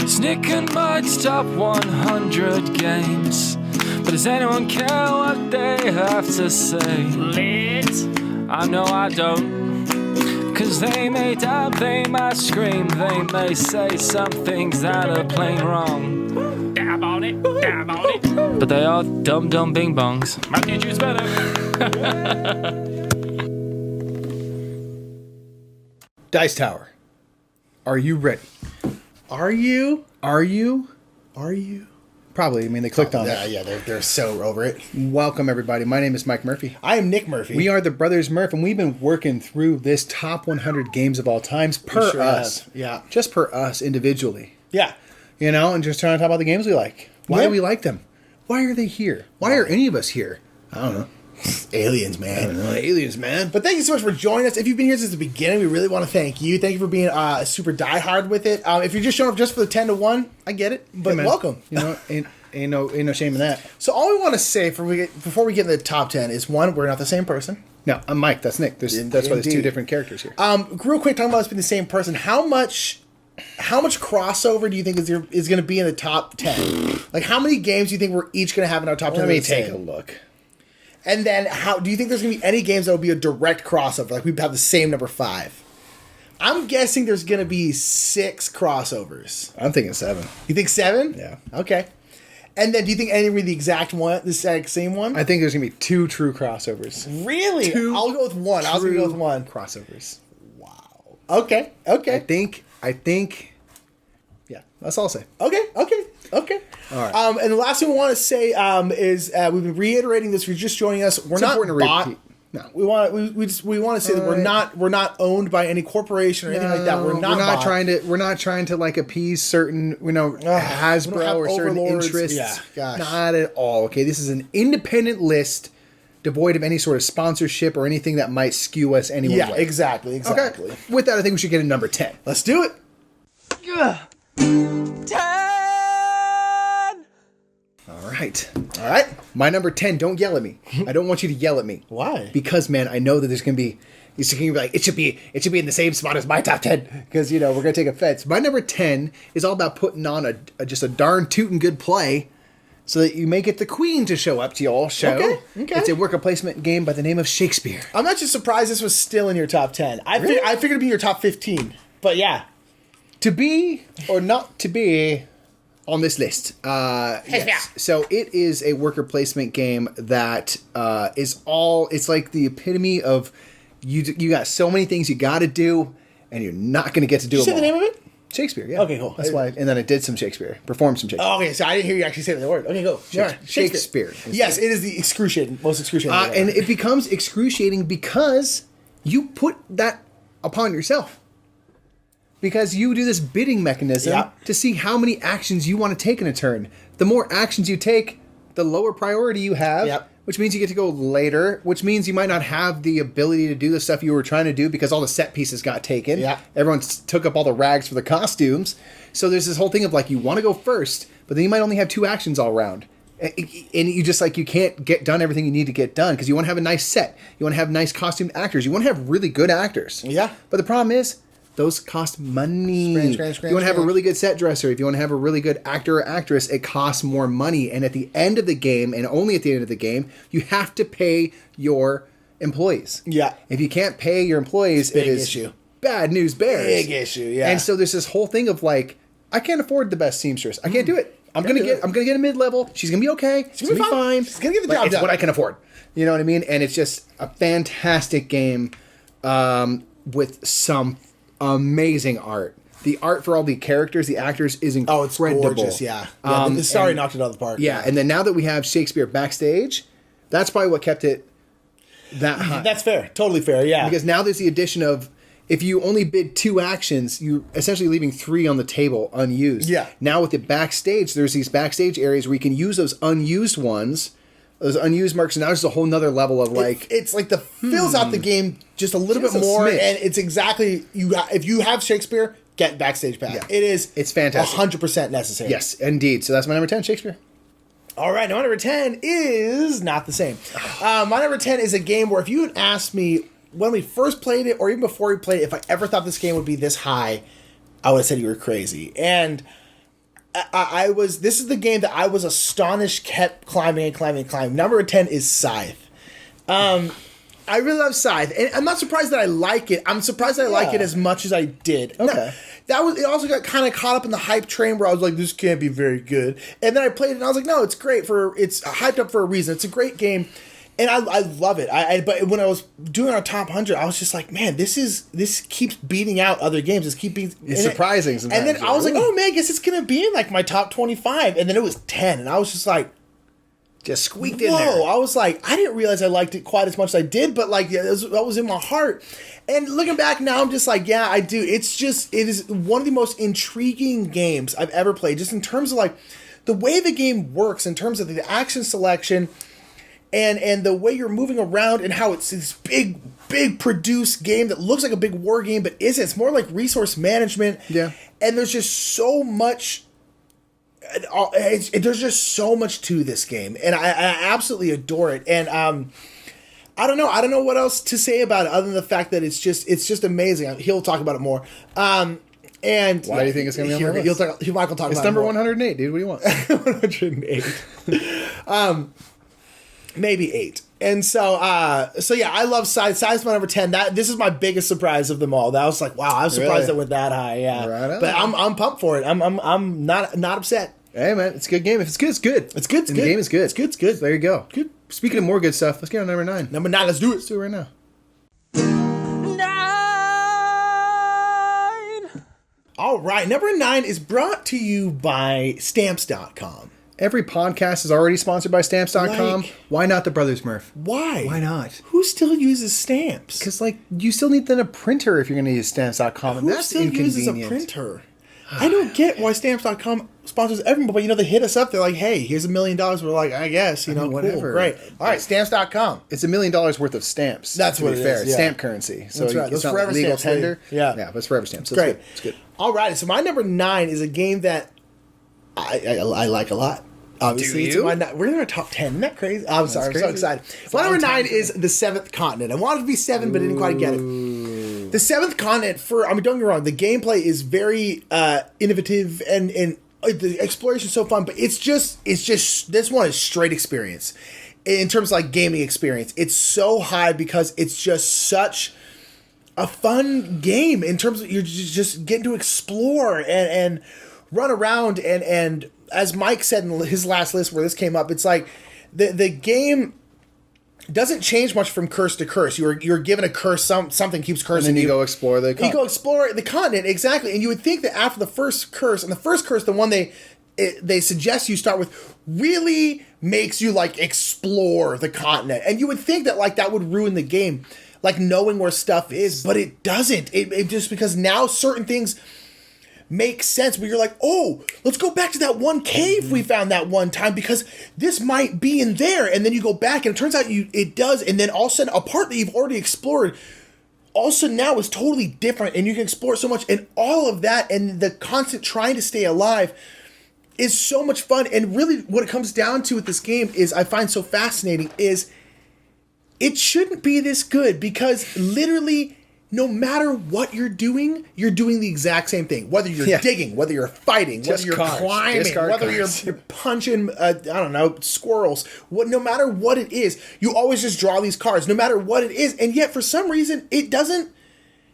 It's Nick and Mike's top 100 games. But does anyone care what they have to say? Lit. I know I don't. Cause they may dab, they might scream, they may say some things that are plain wrong. Dab on it, dab on it. But they are dumb bing bongs. My teacher's better. Dice Tower. Are you ready? Are you? Probably. I mean, they clicked on it. Yeah, they're so over it. Welcome, everybody. My name is Mike Murphy. I am Nick Murphy. We are the Brothers Murph, and we've been working through this top 100 games of all times per sure us. have. Yeah. Just per us individually. Yeah. You know, and just trying to talk about the games we like. Why Yeah. do we like them? Why are they here? Why are any of us here? I don't know. Aliens, man. Aliens, man. But thank you so much for joining us. If you've been here since the beginning, we really want to thank you. Thank you for being super diehard with it. If you're just showing up just for the 10 to 1, I get it. But man. welcome. You know, ain't no shame in that. So all we want to say before we get into the top 10 is, one, we're not the same person. No, I'm Mike. That's Nick. That's why there's two different characters here. Real quick, talking about us being the same person, how much crossover do you think is going to be in the top 10? Like, how many games do you think we're each going to have in our top 10? Let me take a look. And then, how do you think there's going to be any games that will be a direct crossover? Like, we have the same number 5. I'm guessing there's going to be 6 crossovers. I'm thinking 7. You think 7? Yeah. Okay. And then, do you think any will be the exact same one? I think there's going to be 2 true crossovers. Really? I'll go with 1. I was going to go with 1. Crossovers. Wow. Okay. I think. Yeah, that's all I'll say. Okay. All right. And the last thing we want to say is we've been reiterating this. If you're just joining us, we're not bought. No. We want to say that we're not owned by any corporation or anything like that. We're not trying to like appease certain Hasbro or certain overlords. interests. Yeah, gosh. Not at all. Okay, this is an independent list, devoid of any sort of sponsorship or anything that might skew us any way. Yeah, exactly. Okay. With that, I think we should get a number 10. Let's do it. 10! All right. My number 10. Don't yell at me. I don't want you to yell at me. Why? Because, man, I know that there's going to be. You're going to be like, it should be in the same spot as my top 10. Because, we're going to take offense. My number 10 is all about putting on just a darn tootin' good play so that you may get the queen to show up to y'all show. Okay. It's a worker placement game by the name of Shakespeare. I'm not just surprised this was still in your top 10. I figured it'd be your top 15. But yeah. To be or not to be on this list. Yes. So it is a worker placement game that it's like the epitome of you got so many things you got to do and you're not going to get to do them all. Say the name of it? Shakespeare, yeah. Okay, cool. That's why. And then I did some Shakespeare. Performed some Shakespeare. Oh, okay, so I didn't hear you actually say the word. Okay, go. Shakespeare. Yes, it is the most excruciating. And it becomes excruciating because you put that upon yourself. Because you do this bidding mechanism to see how many actions you want to take in a turn. The more actions you take, the lower priority you have, which means you get to go later, which means you might not have the ability to do the stuff you were trying to do because all the set pieces got taken. Yeah. Everyone took up all the rags for the costumes. So there's this whole thing of like you want to go first, but then you might only have 2 actions all round. And you just you can't get done everything you need to get done because you want to have a nice set. You want to have nice costumed actors. You want to have really good actors. Yeah. But the problem is, those cost money. If you want to have a really good set dresser, if you want to have a really good actor or actress, it costs more money. And at the end of the game, and only at the end of the game, you have to pay your employees. Yeah. If you can't pay your employees, it is issue. Bad news bears. Big issue, yeah. And so there's this whole thing of like, I can't afford the best seamstress. I can't do it. I'm gonna get a mid-level. She's gonna be okay. She's gonna be fine. She's gonna get the job It's done. what I can afford. You know what I mean? And it's just a fantastic game with some amazing art. The art for all the characters, the actors is incredible. Oh, it's gorgeous, yeah. The story knocked it out of the park. Yeah, and then now that we have Shakespeare backstage, that's probably what kept it that high. That's fair. Totally fair, yeah. Because now there's the addition of, if you only bid 2 actions, you're essentially leaving 3 on the table unused. Yeah. Now with the backstage, there's these backstage areas where you can use those unused ones, those unused marks, and now there's a whole nother level of like... It's like fills out the game just a little bit more, and it's exactly... if you have Shakespeare, get backstage pass. Yeah. It's fantastic. 100% necessary. Yes, indeed. So that's my number 10, Shakespeare. All right, now my number 10 is not the same. My number 10 is a game where if you had asked me when we first played it, or even before we played it, if I ever thought this game would be this high, I would have said you were crazy. And This is the game that I was astonished kept climbing. Number 10 is Scythe. I really love Scythe, and I'm not surprised that I like it. I'm surprised that I like it as much as I did. Okay. It also got kind of caught up in the hype train where I was like, this can't be very good. And then I played it and I was like, no, it's great it's hyped up for a reason. It's a great game. And I love it. But when I was doing our top 100, I was just like, man, this keeps beating out other games. It's surprising sometimes. And then I was like, oh man, I guess it's gonna be in like my top 25. And then it was 10, and I was just like, just squeaked in whoa! there. I was like, I didn't realize I liked it quite as much as I did, but like that was in my heart. And looking back now, I'm just like, yeah, I do. It is one of the most intriguing games I've ever played, just in terms of like the way the game works, in terms of the action selection. And the way you're moving around, and how it's this big produced game that looks like a big war game, but isn't. It's more like resource management. Yeah. And there's just so much. There's just so much to this game, and I absolutely adore it. And I don't know what else to say about it other than the fact that it's just amazing. He'll talk about it more. And why do you think it's going to be on my list? Michael talk about it. It's number more. 108, dude. What do you want? 108. Maybe 8. And so yeah, I love Scythe. Scythe's my number 10. This is my biggest surprise of them all. That was like, wow, I was surprised it went that high. Yeah, right, but I'm pumped for it. I'm not upset. Hey man, it's a good game. If it's good, it's good. It's good. It's good. The game is good. It's good. It's good. So there you go. Good. Speaking of more good stuff, let's get on number 9. Number 9. Let's do it. Let's do it right now. 9. All right. Number 9 is brought to you by Stamps.com. Every podcast is already sponsored by Stamps.com. Like, why not the Brothers Murph? Why? Why not? Who still uses stamps? Because you still need then a printer if you're going to use Stamps.com, and Who that's still inconvenient. uses a printer? I don't get why Stamps.com sponsors everyone, but they hit us up. They're like, hey, here's $1 million. We're like, I guess, whatever. Cool, great. All right, Stamps.com. It's $1 million worth of stamps. That's what it fair. is. It's Yeah. stamp currency. So That's right. it's Those not forever legal stamps, tender. yeah. But it's forever stamps. So Great. It's good. All right, so my number 9 is a game that I like a lot. Obviously, Do you? We're in our top 10. Isn't that crazy? I'm sorry. I'm so crazy. excited. My number 9 is The Seventh Continent. I wanted to be 7, but didn't quite get it. The Seventh Continent, don't get me wrong, the gameplay is very innovative and the exploration is so fun, but it's just this one is straight experience. In terms of like gaming experience, it's so high because it's just such a fun game in terms of you're just getting to explore and run around and as Mike said in his last list where this came up, it's like the game doesn't change much from curse to curse. You're given a curse, something keeps cursing And then you go explore the continent. You go explore the continent, exactly. And you would think that after the first curse, the one they suggest you start with, really makes you like explore the continent. And you would think that like that would ruin the game, like knowing where stuff is, but it doesn't. It just because now certain things make sense, but you're like, oh, let's go back to that one cave we found that one time because this might be in there. And then you go back and it turns out it does. And then all of a sudden a part that you've already explored also now is totally different and you can explore so much, and all of that and the constant trying to stay alive is so much fun. And really what it comes down to with this game is I find so fascinating is it shouldn't be this good because literally no matter what you're doing the exact same thing. Whether you're digging, whether you're fighting, whether you're climbing, whether you're punching, squirrels. No matter what it is, you always just draw these cards, no matter what it is. And yet, for some reason, it doesn't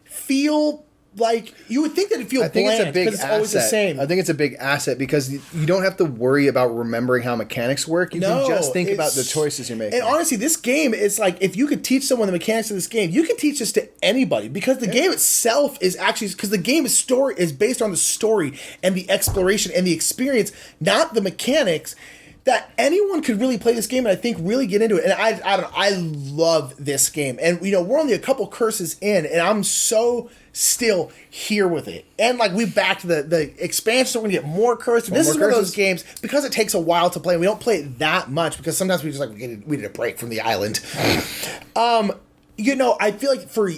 feel like you would think that it feels bland because it's always the same. I think it's a big asset because you don't have to worry about remembering how mechanics work. You can just think about the choices you're making. And honestly, this game, it's like if you could teach someone the mechanics of this game, you can teach this to anybody because the game itself is actually because the game is based on the story and the exploration and the experience, not the mechanics. That anyone could really play this game and I think really get into it. And I don't know, I love this game. And we're only a couple curses in and I'm so still here with it. And like we backed the expansion, so we're gonna get more curses. This is one of those games because it takes a while to play. And we don't play it that much because sometimes we just we need a break from the island. I feel like for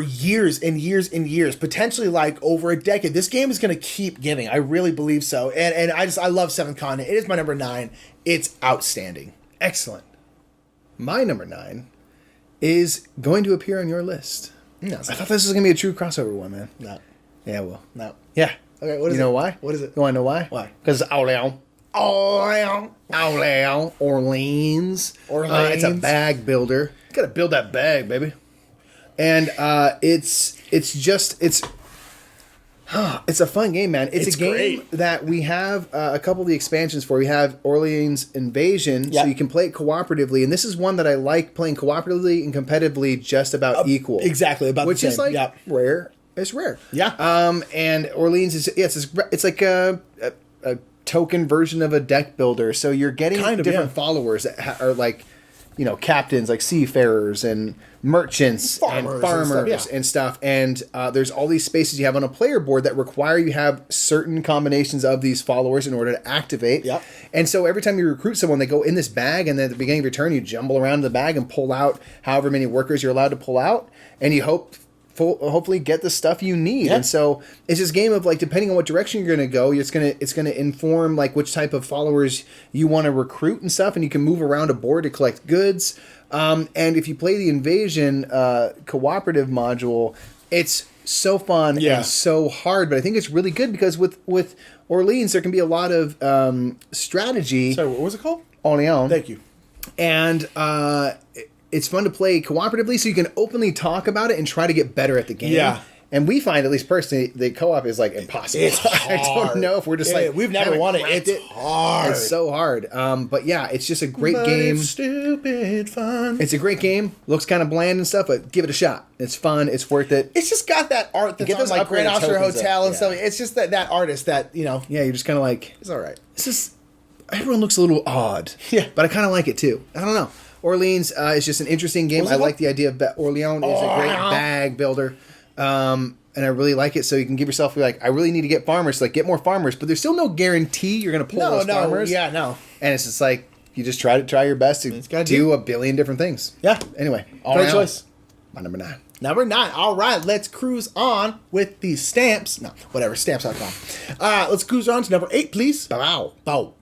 years and years and years, potentially like over a decade, this game is going to keep giving. I really believe so. And I love Seventh Continent. It is my number 9. It's outstanding. Excellent. My number 9 is going to appear on your list. No, I thought this was going to be a true crossover one, man. No. Yeah, well. No. Yeah. Okay, what is it? You know why? What is it? You want to know why? Why? Because Orleans. Orleans. It's a bag builder. You gotta build that bag, baby. And it's a fun game, man. It's a game great. that we have a couple of the expansions for. We have Orleans Invasion, so you can play it cooperatively. And this is one that I like playing cooperatively and competitively just about equal. Exactly, about which the same. is like rare. It's rare. Yeah. And Orleans is it's like a token version of a deck builder. So you're getting different followers that are like, captains, like seafarers and merchants and farmers and stuff. And there's all these spaces you have on a player board that require you have certain combinations of these followers in order to activate. Yep. And so every time you recruit someone, they go in this bag, and then at the beginning of your turn, you jumble around the bag and pull out however many workers you're allowed to pull out, and you hopefully get the stuff you need. Yeah. And so it's this game of like, depending on what direction you're going to go, it's going to inform like which type of followers you want to recruit and stuff. And you can move around a board to collect goods. And if you play the Invasion cooperative module, it's so fun and so hard. But I think it's really good because with Orleans, there can be a lot of strategy. Sorry, what was it called? Orleans. Thank you. And it's fun to play cooperatively, so you can openly talk about it and try to get better at the game. Yeah. And we find, at least personally, the co-op is like impossible. It's hard. I don't know if we're just we've never won it. It's hard. It's so hard. But yeah, it's just a great game. It's stupid fun. It's a great game. Looks kind of bland and stuff, but give it a shot. It's fun. It's worth it. It's just got that art that's Get on those like Grand upgraded Austria tokens Hotel up. and stuff. It's just that artist that, Yeah, you're just kind of like, it's all right. this is, everyone looks a little odd. Yeah. But I kind of like it too. I don't know. Orleans is just an interesting game. I like the idea of Orleans is a great bag builder. And I really like it. So you can give yourself like, I really need to get farmers. Like, get more farmers, but there's still no guarantee you're going to pull those farmers. Yeah, no. And it's just like, you just try your best to do a billion different things. Yeah. Anyway, Great choice. My number 9. Number 9. All right, let's cruise on with these stamps. No, whatever, stamps.com. Let's cruise on to number 8, please. Bow. Bow.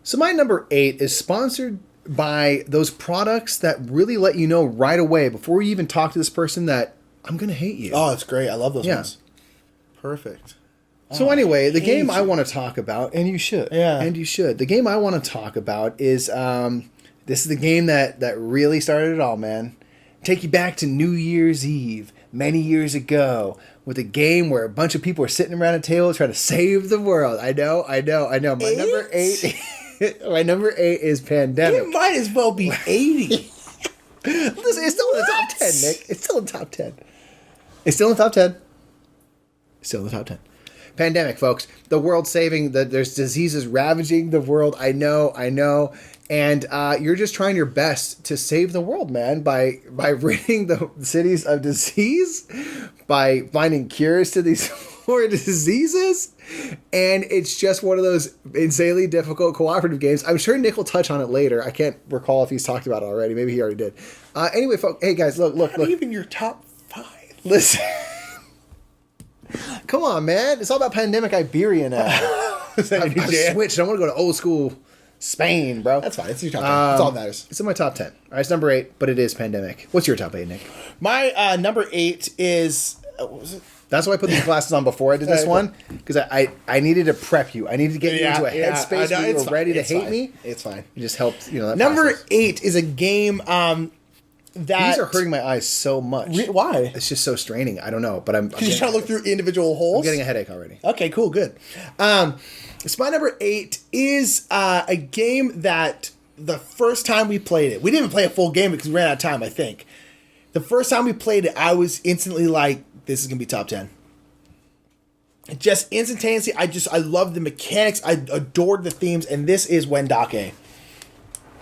So my number 8 is sponsored by those products that really let you know right away before you even talk to this person that I'm going to hate you. Oh, that's great. I love those ones. Perfect. So anyway, the game I want to talk about, and you should. Yeah. And you should. The game I want to talk about is, this is the game that really started it all, man. Take you back to New Year's Eve, many years ago, with a game where a bunch of people are sitting around a table trying to save the world. I know. My number 8... My number 8 is Pandemic. It might as well be 80. Listen, it's still in the top 10, Nick. It's still in the top 10. It's still in the top 10. Still in the top 10. Pandemic, folks. The world saving. There's diseases ravaging the world. I know. And you're just trying your best to save the world, man, by ridding the cities of disease, by finding cures to these four diseases. And it's just one of those insanely difficult cooperative games. I'm sure Nick will touch on it later. I can't recall if he's talked about it already. Maybe he already did. Anyway, folks, hey guys, look. Not even your top 5. Listen. Come on, man. It's all about Pandemic Iberia now. I've switched. I want to go to old school Spain, bro. That's fine. It's your top 10. That's all that matters. It's in my top 10. All right, it's number 8, but it is Pandemic. What's your top 8, Nick? My number 8 is... what was it? That's why I put these glasses on before I did this one, because I needed to prep you. I needed to get you into a headspace where you were ready to hate me. It's fine. It just helped, that Number process. 8 is a game that... These are hurting my eyes so much. Why? It's just so straining. I don't know, but I'm Because you're trying to look through individual holes? I'm getting a headache already. Okay, cool, good. So my number 8 is a game that the first time we played it, we didn't even play a full game because we ran out of time, I think. The first time we played it, I was instantly like, this is going to be top 10. Just instantaneously, I loved the mechanics, I adored the themes, and this is Wendake.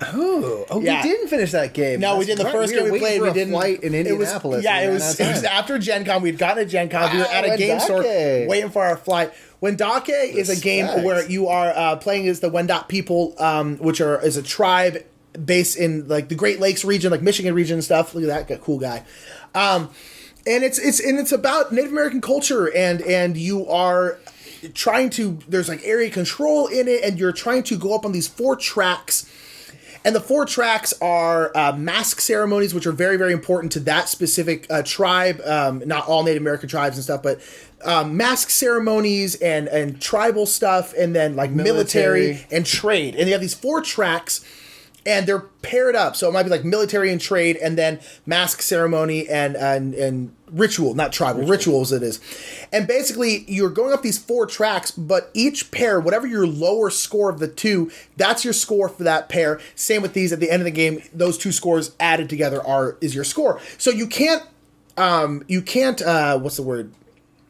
Oh, yeah. We didn't finish that game. No, we That's did the first right. game we played. We didn't. Flight in Indianapolis. It was after Gen Con. We'd gotten a Gen Con. We were at a game store waiting for our flight. Wendake is a game where you are playing as the Wendat people, which is a tribe based in like the Great Lakes region, like Michigan region and stuff. Look at that cool guy. And it's about Native American culture, and you are trying to. There's like area control in it, and you're trying to go up on these 4 tracks. And the 4 tracks are mask ceremonies, which are very, very important to that specific tribe. Not all Native American tribes and stuff, but mask ceremonies and tribal stuff, and then like military and trade. And you have these 4 tracks, and they're paired up. So it might be like military and trade, and then mask ceremony and ritual, not tribal, rituals it is. And basically, you're going up these 4 tracks, but each pair, whatever your lower score of the 2, that's your score for that pair. Same with these. At the end of the game, those 2 scores added together is your score. So you can't, what's the word?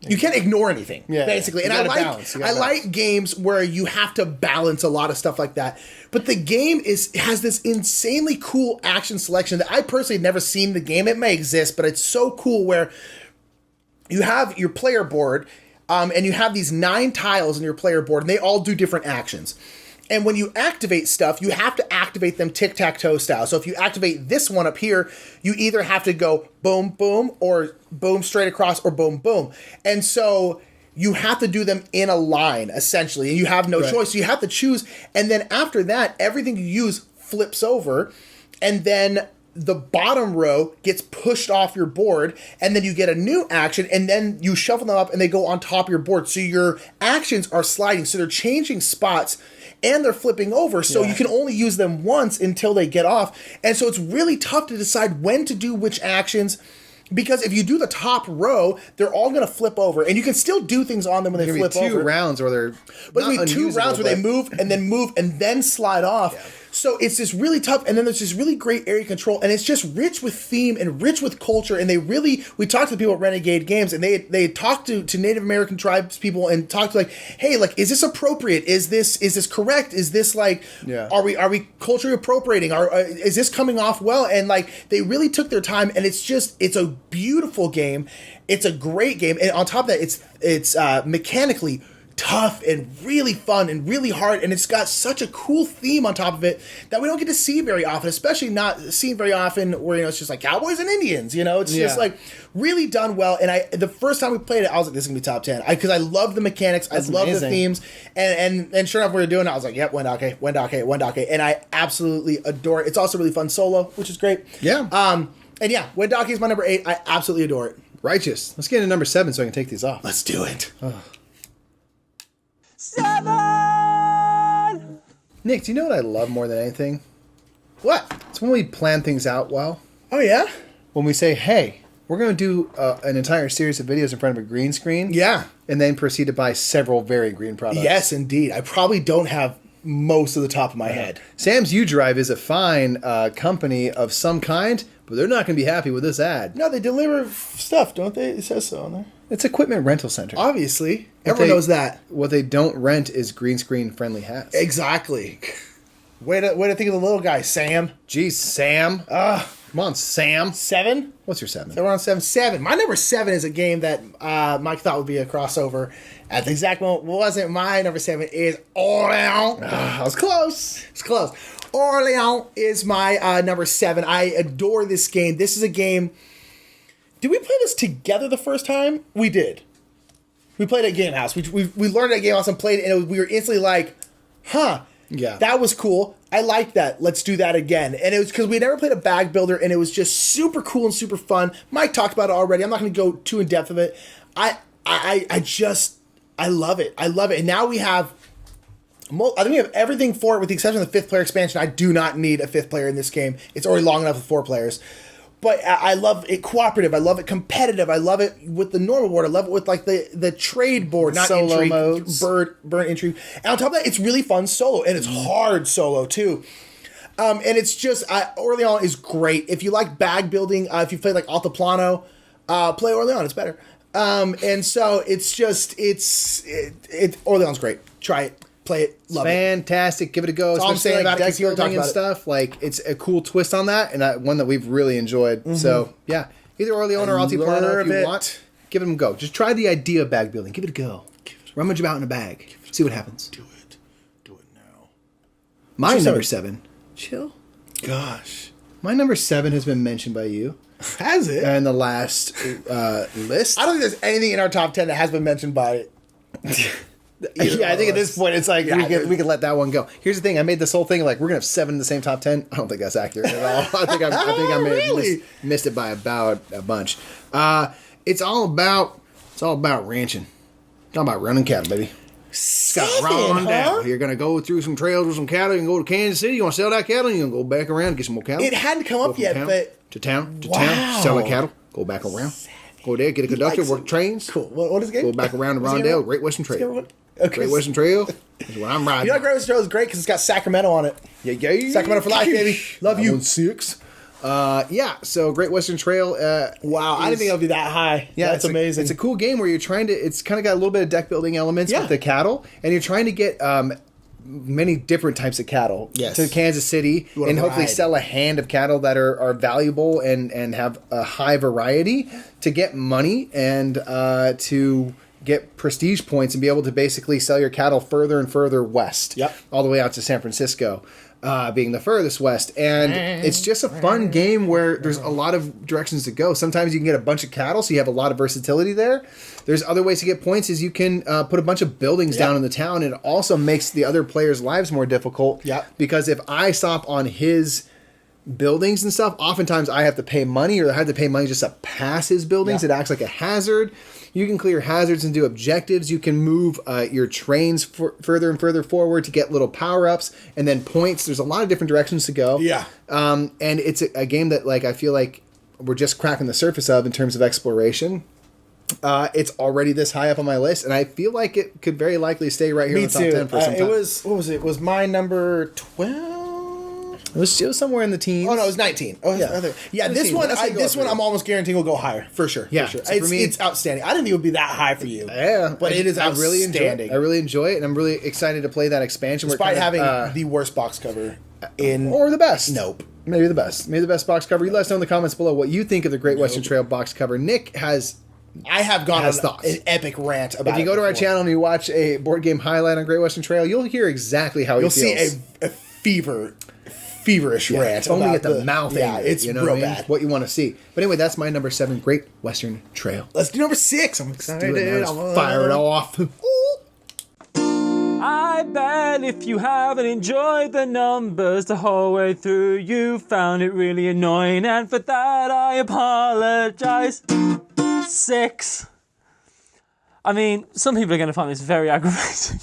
You can't ignore anything, basically. And I like games where you have to balance a lot of stuff like that. But the game has this insanely cool action selection that I personally have never seen the game. It may exist, but it's so cool where you have your player board, and you have these 9 tiles in your player board, and they all do different actions. And when you activate stuff, you have to activate them tic-tac-toe style. So if you activate this one up here, you either have to go boom, boom, or boom straight across, or boom, boom. And so you have to do them in a line, essentially. And you have no choice. So you have to choose. And then after that, everything you use flips over. And then the bottom row gets pushed off your board, and then you get a new action, and then you shuffle them up, and they go on top of your board. So your actions are sliding. So they're changing spots, and they're flipping over, so you can only use them once until they get off. And so it's really tough to decide when to do which actions, because if you do the top row, they're all going to flip over, and you can still do things on them when they flip over. 2 rounds where they're but it'll be 2 rounds where they move and then slide off. Yeah. So it's just really tough, and then there's this really great area control, and it's just rich with theme and rich with culture, and we talked to the people at Renegade Games, and they talked to Native American tribes people and talked to like, hey, like, is this appropriate? Is this correct? Is this like, are we culturally appropriating? Is this coming off well? And like, they really took their time, and it's a beautiful game. It's a great game, and on top of that, it's mechanically tough and really fun and really hard, and it's got such a cool theme on top of it that we don't get to see very often, especially not seen very often where, it's just like cowboys and Indians, it's just like really done well. And the first time we played it, I was like, this is gonna be top 10, because I love the mechanics. I love the themes, and sure enough, we were doing it. I was like, yep, Wendake, and I absolutely adore it. It's also really fun solo, which is great. And yeah, Wendake is my number 8. I absolutely adore it. Righteous. Let's get into number 7 so I can take these off. Let's do it. 7! Nick, do you know what I love more than anything? What? It's when we plan things out well. Oh, yeah? When we say, hey, we're going to do an entire series of videos in front of a green screen. Yeah. And then proceed to buy several very green products. Yes, indeed. I probably don't have most of the top of my head. Sam's U-Drive is a fine company of some kind, but they're not going to be happy with this ad. No, they deliver stuff, don't they? It says so on there. It's Equipment Rental Center. Obviously. Everyone knows that. What they don't rent is green screen friendly hats. Exactly. Way to think of the little guy, Sam. Jeez, Sam. Come on, Sam. 7? What's your 7? So we're on 7. 7. My number 7 is a game that Mike thought would be a crossover. At the exact moment, wasn't. My number 7 is Orleans. I was close. It's close. Orleans is my number 7. I adore this game. This is a game. Did we play this together the first time? We did. We played at Game House. We learned at Game House and played it, and we were instantly like, huh. Yeah. That was cool. I like that. Let's do that again. And it was because we never played a bag builder, and it was just super cool and super fun. Mike talked about it already. I'm not going to go too in depth of it. I love it. I love it. And now we have, I think we have everything for it with the exception of the 5th player expansion. I do not need a 5th player in this game. It's already long enough with 4 players. But I love it cooperative. I love it competitive. I love it with the normal board. I love it with like the trade board, not solo intrigue, modes, burn intrigue. And on top of that, it's really fun solo, and it's hard solo too. And it's just Orleans is great. If you like bag building, if you play like Altiplano, play Orleans. It's better. And so it's just Orleans great. Try it. Play it. Love Fantastic. Give it a go. That's all I'm saying about it, 'cause you already talked and about it. stuff. Like, it's a cool twist on that, and one that we've really enjoyed. Mm-hmm. So, yeah. Either Orleans or Altiplano if you want. Give them a go. Just try the idea of bag building. Give it a go. Rummage about in a bag. See what happens. Do it. Do it now. My number 7. Chill. Gosh. My number 7 has been mentioned by you. Has it? In the last list. I don't think there's anything in our top 10 that has been mentioned by it. Yeah, I think at this point it's like Yeah, we can let that one go. Here's the thing: I made this whole thing like we're gonna have 7 in the same top 10. I don't think that's accurate at all. I think I may have Really? missed it by about a bunch. It's all about ranching. It's all about running cattle, baby. It's got run down. You're gonna go through some trails with some cattle. You can go to Kansas City. You want to sell that cattle? You're gonna go back around and get some more cattle. It hadn't come Go up from yet, town but to town, Wow. sell the cattle. Go back around. Go there, get a conductor, likes work it. trains. Cool. What is it? Go back around to What's the Rondell, game? Great Western What's the Trail. game? Okay. Great Western Trail is what I'm riding. You know, Great Western Trail is great because it's got Sacramento on it. Yeah. Sacramento for life, baby. Love you. 6. Yeah, so Great Western Trail. Wow, I didn't think it would be that high. Yeah, That's amazing. It's a cool game where you're trying to. It's kind of got a little bit of deck building elements Yeah. with the cattle, and you're trying to get many different types of cattle Yes. to Kansas City, You wanna and hopefully ride. sell a hand of cattle that are valuable and have a high variety to get money and to get prestige points and be able to basically sell your cattle further and further west, Yep. all the way out to San Francisco. Being the furthest west, and it's just a fun game where there's a lot of directions to go. Sometimes you can get a bunch of cattle, so you have a lot of versatility there. There's other ways to get points, is you can put a bunch of buildings down in the town, and it also makes the other players' lives more difficult. Yep. Because if I stop on his buildings and stuff, oftentimes I have to pay money, or I have to pay money just to pass his buildings. Yeah. It acts like a hazard. You can clear hazards and do objectives. You can move your trains further and further forward to get little power-ups and then points. There's a lot of different directions to go. Yeah. And it's a game that I feel like we're just cracking the surface of in terms of exploration. It's already this high up on my list, and I feel like it could very likely stay right here in Me the top too. 10 for some time. It was, what was it? It was my number 12? It was somewhere in the teens. Oh no, it was 19. Oh Yeah. yeah. This 19. one, That's how you go this up one, there. I'm almost guaranteeing will go higher for sure. Yeah. for sure. So for me- it's outstanding. I didn't think it would be that high for you. Yeah, but it is I really enjoy it. outstanding. I really enjoy it, and I'm really excited to play that expansion. Despite We're kind having of, the worst box cover in or the best. Nope. Maybe the best. Maybe the best box cover. You let us know in the comments below what you think of the Great Western Trail box cover. Nick has. I have gone Has on thoughts. an epic rant about If you it go to our before. channel and you watch a board game highlight on Great Western Trail, you'll hear exactly how You'll he feels. see a feverish Yeah, rant. foaming about at the mouth. Yeah, anger, it's you know real what I mean? bad. What you want to see. But anyway, that's my number 7, Great Western Trail. Let's do number 6. I'm excited. Do it now. Let's fire it off. I bet if you haven't enjoyed the numbers the whole way through, you found it really annoying, and for that I apologize. 6. I mean, some people are going to find this very aggravating.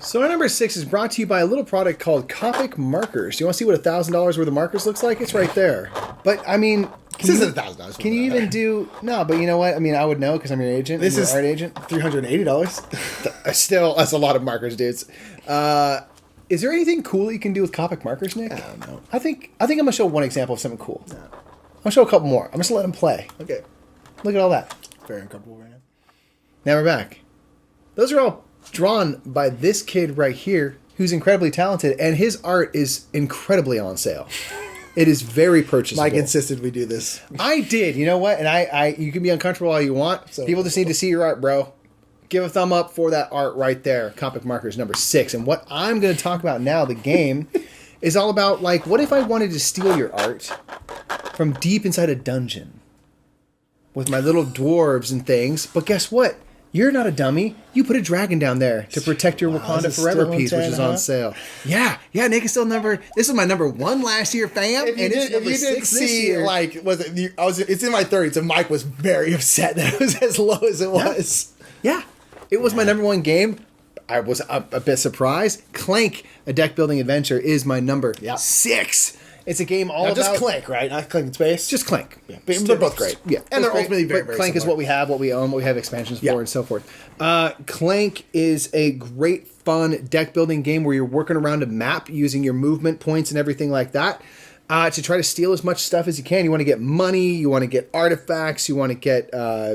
So our number 6 is brought to you by a little product called Copic Markers. Do you want to see what $1,000 worth of markers looks like? It's right there. But I mean, This isn't $1,000. Can you even do no? But you know what? I mean, I would know because I'm your agent. This I'm is your art agent. $380. Still, that's a lot of markers, dudes. Is there anything cool you can do with Copic Markers, Nick? I don't know. I think I'm gonna show one example of something cool. I'm gonna show a couple more. I'm just gonna let them play. Okay. Look at all that. Very uncomfortable right now. Now we're back. Those are all drawn by this kid right here, who's incredibly talented, and his art is incredibly on sale. It is very purchasable. Mike insisted we do this. I did. You know what? And I you can be uncomfortable all you want. So- People just need to see your art, bro. Give a thumb up for that art right there. Copic Markers number 6. And what I'm going to talk about now, the game, is all about what if I wanted to steal your art from deep inside a dungeon with my little dwarves and things? But guess what? You're not a dummy. You put a dragon down there to protect your Wakanda is it Forever still on piece, which 10, is on huh? sale. Yeah, Nick is still this is my number 1 last year, fam. If you, and it's did, if number you didn't 6 this see, year. it's in my 30s, and Mike was very upset that it was as low as it was. Yeah, it was my number 1 game. I was a bit surprised. Clank, a deck building adventure, is my number 6. It's a game all Not about just Clank, right? Not Clank in Space. Just Clank. Yeah, but they're both great. Yeah, And they're both ultimately great, very, but very Clank is similar. what we have, what we own, what we have expansions for, Yeah. and so forth. Clank is a great, fun deck building game where you're working around a map using your movement points and everything like that. To try to steal as much stuff as you can. You want to get money, you want to get artifacts, you want to get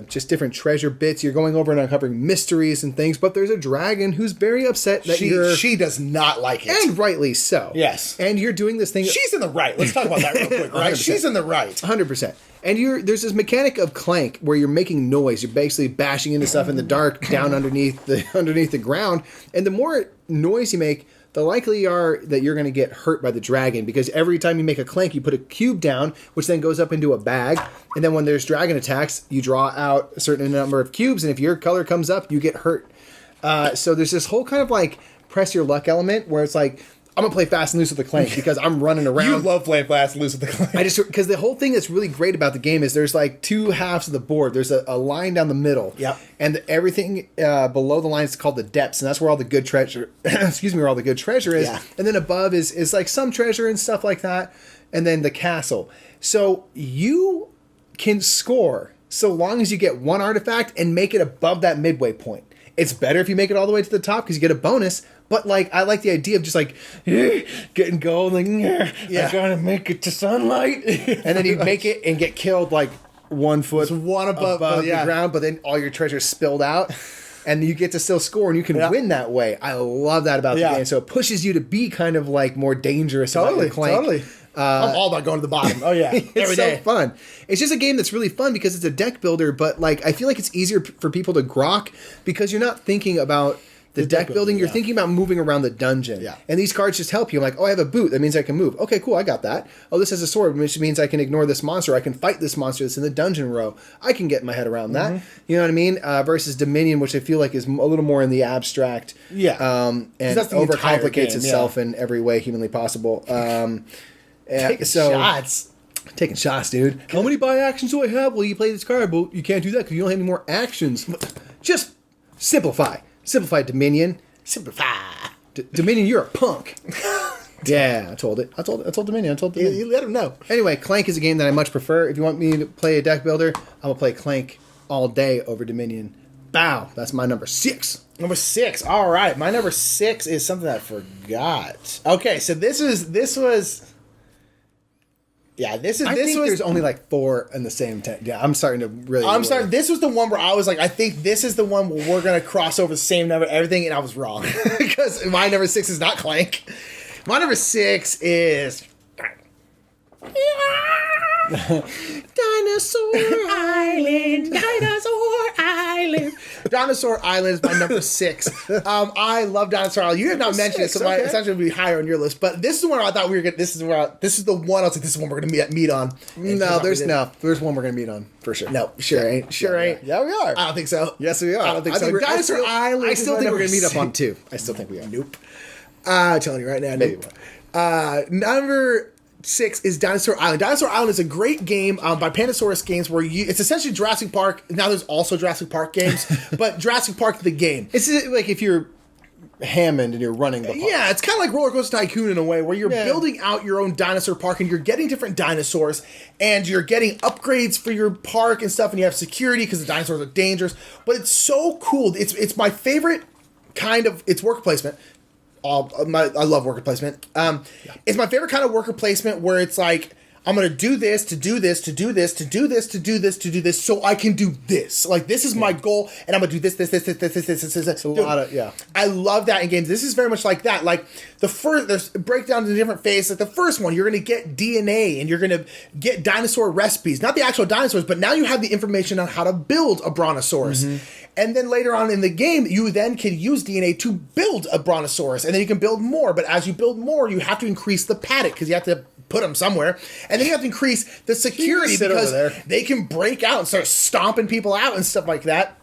just different treasure bits. You're going over and uncovering mysteries and things, but there's a dragon who's very upset that She does not like it. and rightly so. Yes. And you're doing this thing. She's in the right. Let's talk about that real quick, right? 100%. She's in the right. 100%. And there's this mechanic of Clank where you're making noise. You're basically bashing into stuff in the dark down underneath the ground. And the more noise you make, the likely you are that you're going to get hurt by the dragon, because every time you make a clank, you put a cube down, which then goes up into a bag. And then when there's dragon attacks, you draw out a certain number of cubes. And if your color comes up, you get hurt. So there's this whole kind of like press your luck element where it's like, I'm gonna play fast and loose with the Clank because I'm running around. You love playing fast and loose with the Clank. Because the whole thing that's really great about the game is there's like two halves of the board. There's a line down the middle. Yep. And everything below the line is called the depths, and that's where all the good treasure. Excuse me, where all the good treasure is. Yeah. And then above is like some treasure and stuff like that, and then the castle. So you can score so long as you get one artifact and make it above that midway point. It's better if you make it all the way to the top because you get a bonus. But like, I like the idea of just like getting gold, like I gotta make it to sunlight, and then you make it and get killed like 1 foot, one above the ground, but then all your treasure's spilled out, and you get to still score, and you can win that way. I love that about the game. So it pushes you to be kind of like more dangerous. Totally. I'm all about going to the bottom. Oh yeah, it's so fun. It's just a game that's really fun because it's a deck builder, but like I feel like it's easier for people to grok because you're not thinking about the deck building, you're thinking about moving around the dungeon. Yeah. And these cards just help you. I'm like, oh, I have a boot. That means I can move. Okay, cool. I got that. Oh, this has a sword, which means I can ignore this monster. I can fight this monster that's in the dungeon row. I can get my head around that. You know what I mean? Versus Dominion, which I feel like is a little more in the abstract. Yeah. And that's the overcomplicates game, itself in every way humanly possible. Taking shots. Taking shots, dude. How many buy actions do I have? Well, you play this card, but you can't do that because you don't have any more actions. Just simplify. Simplify Dominion. Simplify. Dominion, you're a punk. Yeah, I told it. I told Dominion. I told Dominion. You let him know. Anyway, Clank is a game that I much prefer. If you want me to play a deck builder, I'm going to play Clank all day over Dominion. Bow. That's my number 6. Number 6. All right. My number 6 is something I forgot. Okay, so this was... Yeah, this I think was... there's only like 4 in the same time. Yeah, I'm starting to really... This was the one where I was like, I think this is the one where we're going to cross over the same number, everything, and I was wrong. Because my number 6 is not Clank. My number 6 is... Dinosaur Island. Dinosaur Island is my number 6. I love Dinosaur Island. You have not mentioned it, so it's not going to be higher on your list. But this is the one I thought we were going. This is the one I was like, this is the one we're going to meet on. There's one we're going to meet on for sure. No, sure ain't. Yeah, we are. I don't think so. Yes, we are. I don't think so. Dinosaur Island. I still think we're going to meet up on 2. I still think we are. Nope. I'm telling you right now. Maybe. Number 6 is Dinosaur Island. Dinosaur Island is a great game by Pandasaurus Games where it's essentially Jurassic Park. Now there's also Jurassic Park games, but Jurassic Park the game. It's like if you're Hammond and you're running the park. Yeah, it's kind of like Roller Coaster Tycoon in a way where you're building out your own dinosaur park and you're getting different dinosaurs and you're getting upgrades for your park and stuff and you have security because the dinosaurs are dangerous. But it's so cool. It's my favorite kind of... It's worker placement. I love worker placement. It's my favorite kind of worker placement where it's like, I'm going to do this, to do this, to do this, to do this, to do this, to do this, so I can do this. Like, this is my goal, and I'm going to do this. It's a lot of, yeah. I love that in games. This is very much like that. Like, there's a breakdown to the different phases. Like, the first one, you're going to get DNA, and you're going to get dinosaur recipes. Not the actual dinosaurs, but now you have the information on how to build a brontosaurus. And then later on in the game, you then can use DNA to build a brontosaurus, and then you can build more. But as you build more, you have to increase the paddock, because you have to put them somewhere. And then you have to increase the security because they can break out and start stomping people out and stuff like that.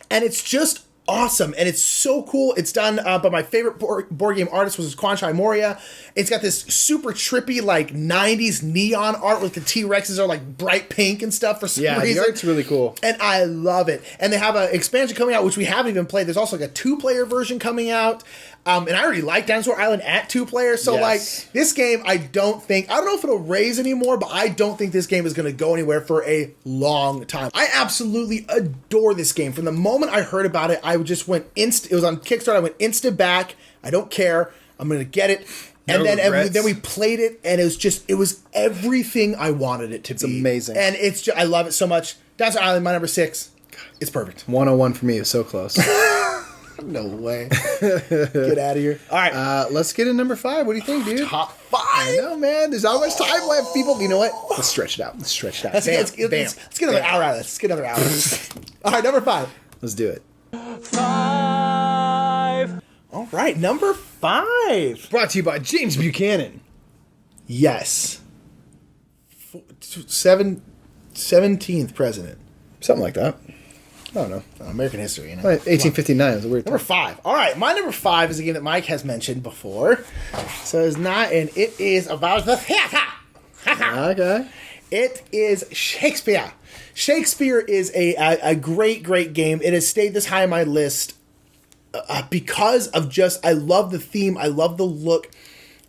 And it's just awesome. And it's so cool. It's done by my favorite board game artist, was Kwanchai Moria. It's got this super trippy, like, 90s neon art with the T-Rexes are like bright pink and stuff for some reason. Yeah, the art's really cool. And I love it. And they have an expansion coming out, which we haven't even played. There's also like a 2-player version coming out. And I already like Dinosaur Island at 2 players. So, like, this game, I don't know if it'll raise anymore, but I don't think this game is going to go anywhere for a long time. I absolutely adore this game. From the moment I heard about it, I just went it was on Kickstarter. I went instant back. I don't care. I'm going to get it. And then we played it, and it was everything I wanted it to be. It's amazing. And I love it so much. Dinosaur Island, my number 6. It's perfect. 101 for me is so close. No way. Get out of here. All right. Let's get in number 5. What do you think, dude? Top 5. I know, man. There's not much time left. People, you know what? Let's stretch it out. Let's get another hour out of this. Let's get another hour. All right, number 5. Let's do it. 5. All right, number 5. Brought to you by James Buchanan. Yes. 17th president. Something like that. I don't know. American history, you know. 1859 is a weird Number time. 5. All right, my number 5 is a game that Mike has mentioned before. So it's not, and it is about the theater. Okay. It is Shakespeare. Shakespeare is a great, great game. It has stayed this high on my list because of just, I love the theme, I love the look,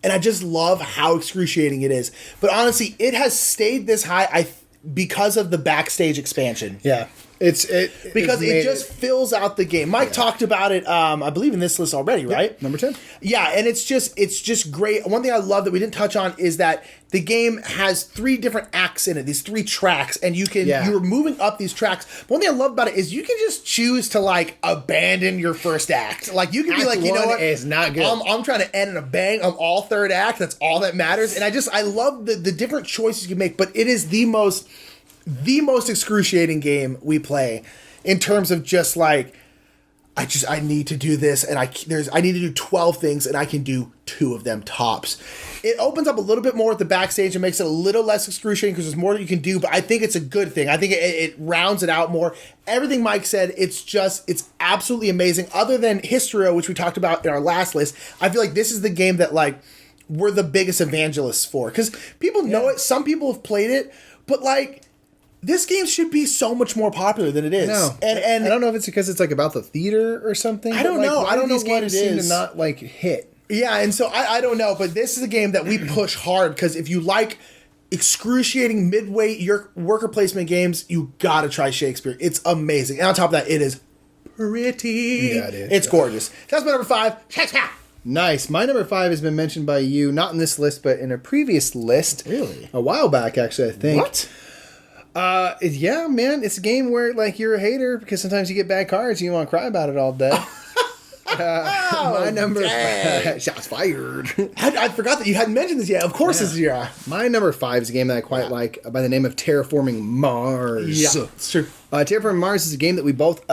and I just love how excruciating it is. But honestly, it has stayed this high because of the backstage expansion. Yeah. Because it just fills out the game. Mike talked about it, I believe, in this list already, right? Yep, number 10. Yeah, and it's just great. One thing I love that we didn't touch on is that the game has 3 different acts in it, these 3 tracks, and you're moving up these tracks. But one thing I love about it is you can just choose to like abandon your first act. Like you can be like, you know what, it's not good. I'm trying to end in a bang. I'm all third act. That's all that matters. And I love the different choices you make. But it is the most excruciating game we play in terms of just like, I need to do this, and I need to do 12 things, and I can do 2 of them tops. It opens up a little bit more at the backstage and makes it a little less excruciating because there's more that you can do, but I think it's a good thing. I think it rounds it out more. Everything Mike said, it's absolutely amazing. Other than Histrio, which we talked about in our last list, I feel like this is the game that like we're the biggest evangelists for, because people know it. Some people have played it, but like, this game should be so much more popular than it is. No, and I don't know if it's because it's like about the theater or something. I don't know. I don't know what it seem is. to not like hit. Yeah, and so I don't know, but this is a game that we push hard because if you like excruciating midweight your worker placement games, you gotta try Shakespeare. It's amazing, and on top of that, it is pretty. Yeah, it is. It's gorgeous. That's my number 5. Shakespeare. Nice. My number 5 has been mentioned by you, not in this list, but in a previous list. Really? A while back, actually, I think. What? Yeah, man, it's a game where like you're a hater because sometimes you get bad cards and you want to cry about it all day. My number 5, shots fired. I forgot that you hadn't mentioned this yet. Of course, this is your. My number 5 is a game that I quite like by the name of Terraforming Mars. Yeah, it's true. Terraforming Mars is a game that we both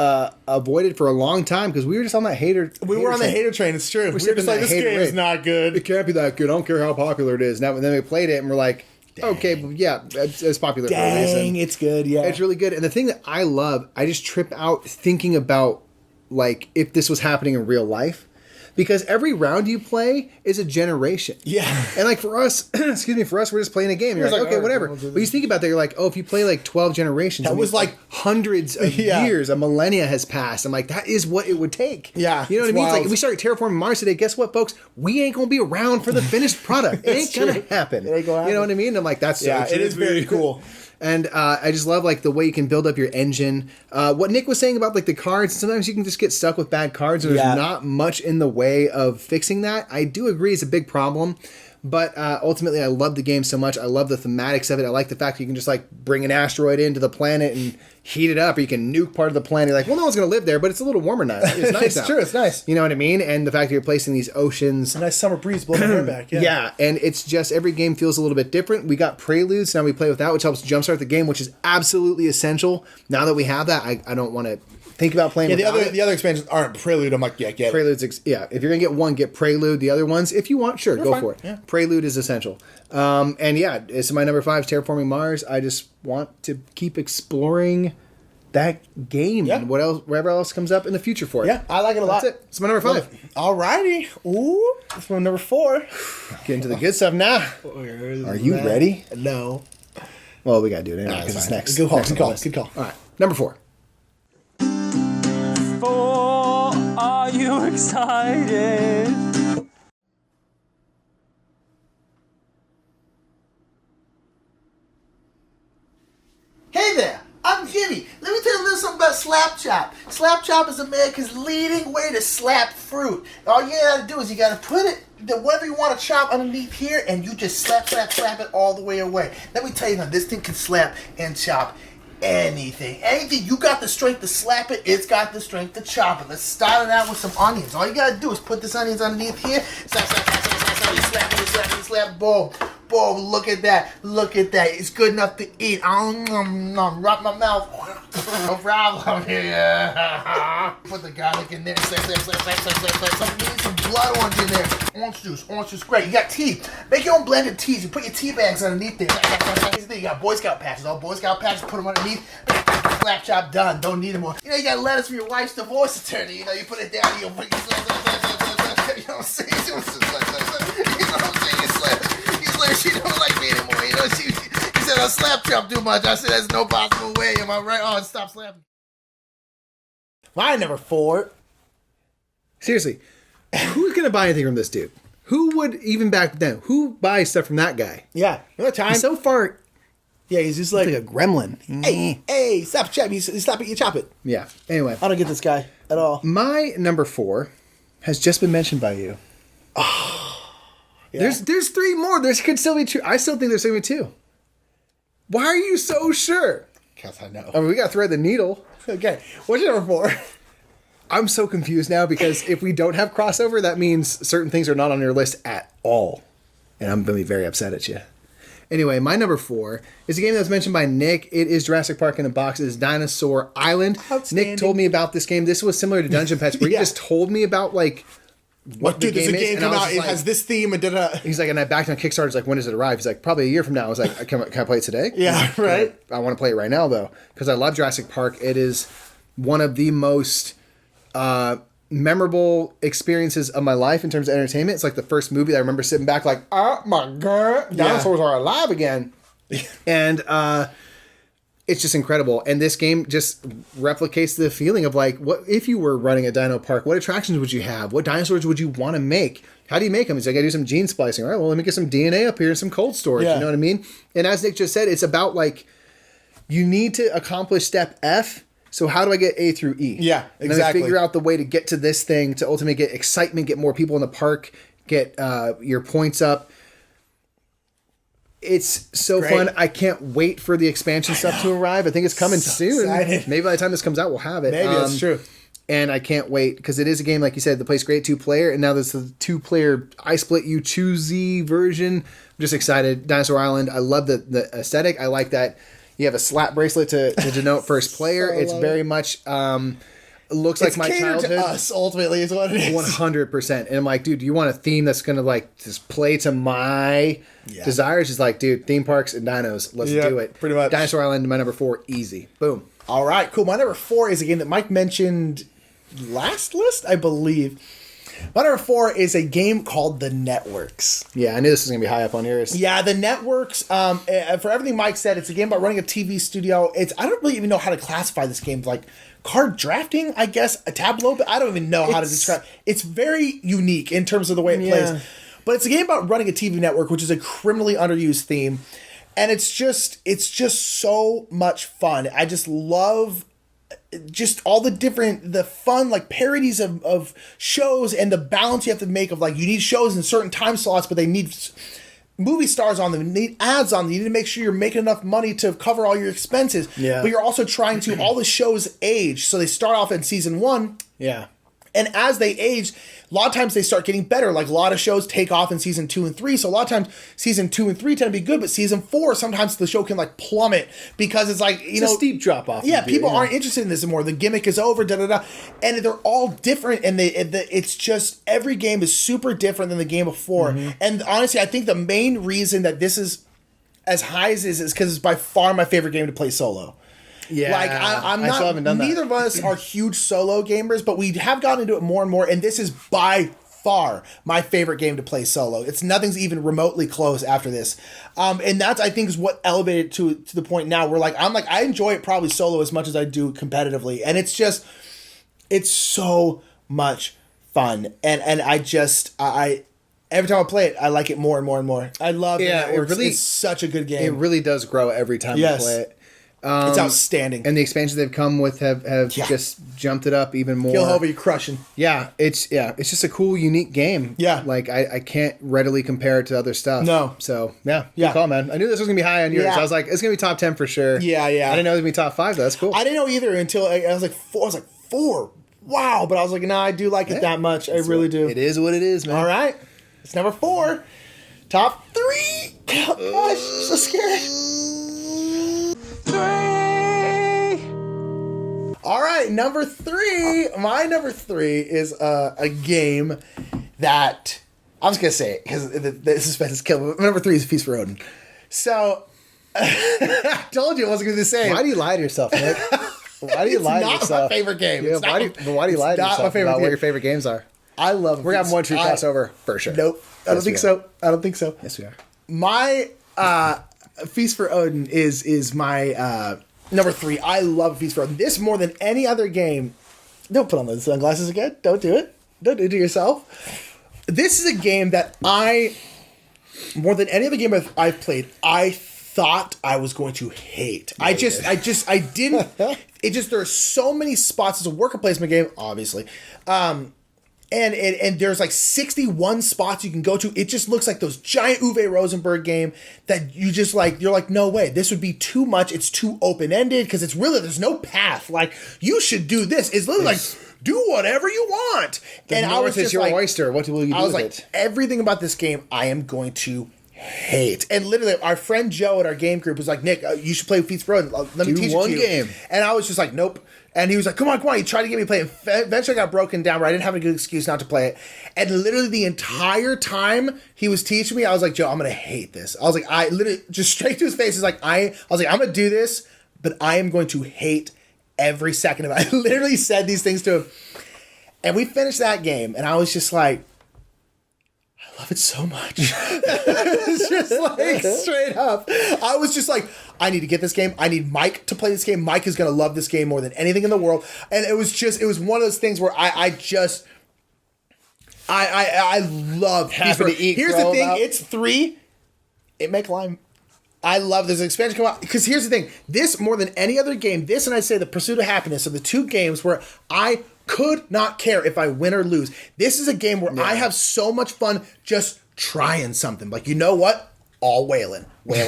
avoided for a long time because we were just on that hater. We were on the hater train. It's true. We were just like, this game is not good. It can't be that good. I don't care how popular it is. Now, then we played it and we're like, okay, well, yeah, it's popular for a reason. It's good, yeah. It's really good. And the thing that I love, I just trip out thinking about, like, if this was happening in real life. Because every round you play is a generation. Yeah. And, like, for us, we're just playing a game. You're like, okay, whatever. But you think about that, you're like, oh, if you play, like, 12 generations. That was, like, hundreds of years, a millennia has passed. I'm like, that is what it would take. Yeah. You know what I mean? It's like, if we start terraforming Mars today, guess what, folks? We ain't going to be around for the finished product. It ain't going to happen. It ain't gonna happen. You know what I mean? And I'm like, that's so true. It is very cool. And I just love like the way you can build up your engine. What Nick was saying about like the cards, sometimes you can just get stuck with bad cards. And there's not much in the way of fixing that. I do agree it's a big problem. But ultimately, I love the game so much. I love the thematics of it. I like the fact that you can just like bring an asteroid into the planet and heat it up, or you can nuke part of the planet. You're like, well, no one's going to live there, but it's a little warmer now. It's nice. It's true. It's nice. You know what I mean? And the fact that you're placing these oceans. A nice summer breeze blowing my hair back. Yeah. Yeah, and it's just every game feels a little bit different. We got preludes, now we play with that, which helps jumpstart the game, which is absolutely essential. Now that we have that, I don't want to think about playing. Yeah, the other expansions aren't Prelude. I'm like, yeah, get Preludes. If you're gonna get one, get Prelude. The other ones, if you want, sure, go fine. for it. Yeah. Prelude is essential. And yeah, it's my number 5 is Terraforming Mars. I just want to keep exploring that game and whatever else comes up in the future for it. Yeah, I like it a lot. That's it. It's my number 5. Alrighty. Ooh, that's my number 4. Get into the good stuff now. Are you ready? No. Well, we gotta do it anyway because it's next. Good call. Next Good on the call. list. Good call. All right, number 4. Are you excited? Hey there, I'm Jimmy. Let me tell you a little something about Slap Chop. Slap Chop is America's leading way to slap fruit. All you gotta do is you gotta put it, whatever you want to chop underneath here, and you just slap it all the way away. Let me tell you now, this thing can slap and chop anything. Anything. You got the strength to slap it, it's got the strength to chop it. Let's start it out with some onions. All you gotta do is put this onions underneath here. Slap, boom. Boom, look at that. Look at that. It's good enough to eat. Rub my mouth. No problem. Yeah. Put the garlic in there. Slap. Some blood orange in there. Orange juice. Great. You got tea. Make your own blended teas. You put your tea bags underneath there. You got Boy Scout patches. All Boy Scout patches, put them underneath. Slap chop done. Don't need it more. You know, you got letters from your wife's divorce attorney. You know, you put it down. You know what I'm saying? You know what I'm saying? She don't like me anymore. You know, he said I slap chop too much. I said there's no possible way. Am I right? Oh, stop slapping. My number 4. Seriously, who's gonna buy anything from this dude? Who would even back then? Who buys stuff from that guy? Yeah. You know time? So far, Yeah, he's just like like, a gremlin. hey, slap chop. You slap it, you chop it. Yeah. Anyway, I don't get this guy at all. my number 4 has just been mentioned by you. Yeah. There's 3 more. There could still be 2. I still think there's going to be 2. Why are you so sure? Because I know. I mean, we got to thread the needle. Okay. What's your number 4? I'm so confused now because if we don't have crossover, that means certain things are not on your list at all. And I'm going to be very upset at you. Anyway, my number 4 is a game that was mentioned by Nick. It is Jurassic Park in a Box. It is Dinosaur Island. Outstanding. Nick told me about this game. This was similar to Dungeon Pets, where he just told me about, like, what the Dude, game there's a is. game And I come was out. just It like, has this theme and da-da. he's like, and I backed on Kickstarter. He's like, when does it arrive? He's like, probably a year from now. I was like, can I play it today? Yeah, right. I want to play it right now, though, because I love Jurassic Park. It is one of the most memorable experiences of my life in terms of entertainment. It's like the first movie that I remember sitting back like, oh my God, dinosaurs are alive again. And it's just incredible. And this game just replicates the feeling of like, what if you were running a dino park? What attractions would you have? What dinosaurs would you want to make? How do you make them? He's like, I do some gene splicing. All right, well, let me get some DNA up here and some cold storage. Yeah. You know what I mean? And as Nick just said, it's about like, you need to accomplish step F. So how do I get A through E? Yeah, And exactly. then figure out the way to get to this thing to ultimately get excitement, get more people in the park, get your points up. It's so Great. fun. I can't wait for the expansion stuff to arrive. I think it's coming soon. excited. Maybe by the time this comes out, we'll have it. Maybe that's true. And I can't wait because it is a game, like you said, that plays great 2-player. And now there's the 2-player I split you choosy version. I'm just excited. Dinosaur Island. I love the aesthetic. I like that you have a slap bracelet to denote first player. So It's very much looks like It's my catered childhood. to us, ultimately, is what it is. 100%. And I'm like, dude, do you want a theme that's going to like just play to my desires? It's like, dude, theme parks and dinos. Let's Yeah, do it. pretty much. Dinosaur Island, my number 4, easy. Boom. All right, cool. My number 4 is a game that Mike mentioned last list, I believe. My number 4 is a game called The Networks. Yeah, I knew this was going to be high up on yours. Yeah, The Networks, for everything Mike said, it's a game about running a TV studio. I don't really even know how to classify this game. Like, card drafting, I guess, a tableau, but I don't even know how to describe. It's very unique in terms of the way it plays. But it's a game about running a TV network, which is a criminally underused theme. And it's just so much fun. I just love just all the fun, like parodies of shows and the balance you have to make of like, you need shows in certain time slots, but they need movie stars on them, need ads on them. You need to make sure you're making enough money to cover all your expenses. Yeah. But you're also trying to, all the shows age. So they start off in season 1. Yeah. And as they age, a lot of times they start getting better. Like a lot of shows take off in season 2 and 3. So a lot of times season 2 and 3 tend to be good, but season 4, sometimes the show can like plummet because it's like, It's a steep drop off. yeah, people aren't interested in this anymore. The gimmick is over, and they're all different. And it's just every game is super different than the game before. Mm-hmm. And honestly, I think the main reason that this is as high as it is because it's by far my favorite game to play solo. Yeah. Like I'm I not. still haven't done that. Neither of us are huge solo gamers, but we have gotten into it more and more. And this is by far my favorite game to play solo. It's nothing's even remotely close after this, and that's I think is what elevated to the point now where I'm like I enjoy it probably solo as much as I do competitively, and it's so much fun, and I every time I play it I like it more and more and more. I love Yeah, it. It's such a good game. It really does grow every time you play it. It's outstanding. And the expansions they've come with have just jumped it up even more. Kill Hover, you crushing. It's just a cool, unique game. Yeah. Like I can't readily compare it to other stuff. No. So good call, man. I knew this was gonna be high on yours. Yeah. I was like, it's gonna be top 10 for sure. Yeah. I didn't know it was gonna be top 5 though. That's cool. I didn't know either until I was like 4. I was like 4. Wow, but I was like, nah, I do like it that much. I really do. It is what it is, man. All right, it's number 4. Top 3. Oh, gosh, so scared. 3. All right, number 3. My number 3 is a game that I'm just gonna say it because the suspense is killed. Number 3 is Feast for Odin. So I told you it wasn't gonna be the same. Why do you lie to yourself, Nick? Why do you lie to It's not yourself? my favorite game. Yeah, It's not why do you lie to not my yourself favorite about what game. your favorite games are? I love. We're having one true crossover for sure. Nope. I don't Yes, think we so. I don't think so. Yes, we are. My Feast for Odin is my number 3. I love Feast for Odin. This more than any other game. Don't put on those sunglasses again. Don't do it. Don't do it to yourself. This is a game that more than any other game I've played, I thought I was going to hate. I didn't. There are so many spots. It's a worker placement game, obviously. And there's like 61 spots you can go to. It just looks like those giant Uwe Rosenberg game that you just like, you're like, no way, this would be too much. It's too open-ended because it's really, there's no path. Like, you should do this. It's literally like, do whatever you want. And I was just your oyster. What will you do I was with like, it? everything about this game I am going to hate. And literally, our friend Joe at our game group was like, Nick, you should play Feast for Odin. Let me Do teach one it to you. game. And I was just like, nope. And he was like, come on. He tried to get me to play it. Eventually I got broken down where I didn't have a good excuse not to play it. And literally the entire time he was teaching me, I was like, Joe, I'm going to hate this. I was like, I literally, just straight to his face, is like, I was like, I'm going to do this, but I am going to hate every second of it. I literally said these things to him. And we finished that game, and I was just like, I love it so much. It's just like straight up. I was just like, I need to get this game. I need Mike to play this game. Mike is going to love this game more than anything in the world. And it was one of those things where I love Happy to eat, Here's the grow thing. up. It's 3. It may climb. I love this expansion come out because here's the thing. This more than any other game, this and I'd say The Pursuit of Happiness are the two games where I could not care if I win or lose. This is a game where I have so much fun just trying something. Like, you know what? All whaling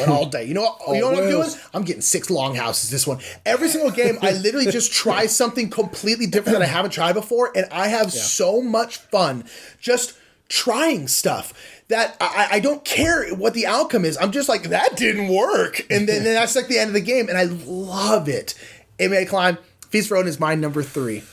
all day. You know what I'm doing? I'm getting 6 longhouses this one. Every single game, I literally just try something completely different that I haven't tried before, and I have so much fun just trying stuff that I don't care what the outcome is. I'm just like, that didn't work. And then that's like the end of the game, and I love it. It may climb. Feast for Odin is my number 3.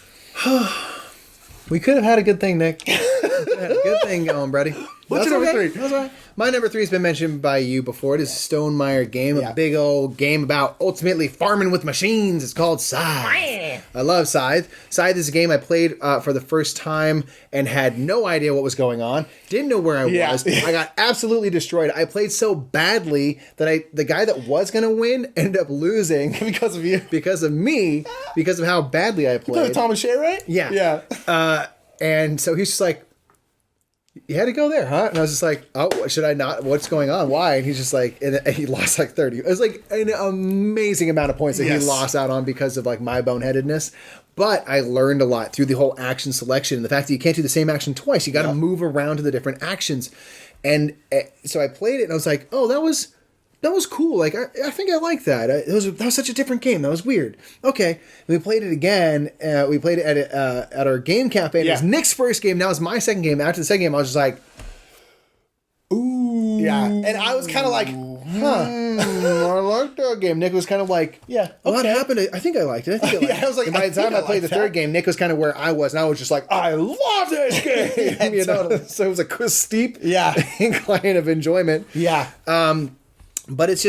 We could have had a good thing, Nick. We had a good thing going, buddy. What's your number 3? That's all right. My number 3 has been mentioned by you before. It is a Stonemaier game, a big old game about ultimately farming with machines. It's called Scythe. I love Scythe. Scythe is a game I played for the first time and had no idea what was going on. Didn't know where I was. I got absolutely destroyed. I played so badly that the guy that was going to win ended up losing Because of you. because of me, because of how badly I You played. play Tom and Shay, right? Yeah. Yeah. And so he's just like, you had to go there, huh? And I was just like, oh, should I not? What's going on? Why? And he's just like, and he lost like 30. It was like an amazing amount of points that he lost out on because of like my boneheadedness. But I learned a lot through the whole action selection and the fact that you can't do the same action twice. You got to move around to the different actions. And so I played it and I was like, oh, that was cool. Like, I think I like that. That was such a different game. That was weird. Okay. And we played it again. We played it at our game cafe. And it was Nick's first game. Now it's my second game. After the second game, I was just like, ooh. Yeah. And I was kind of like, I liked that game. Nick was kind of like, what happened? I think I liked it. I think I liked it. And by the time I played the third game, Nick was kind of where I was. And I was just like, I love this game. You know? So it was a steep incline of enjoyment. yeah. But it's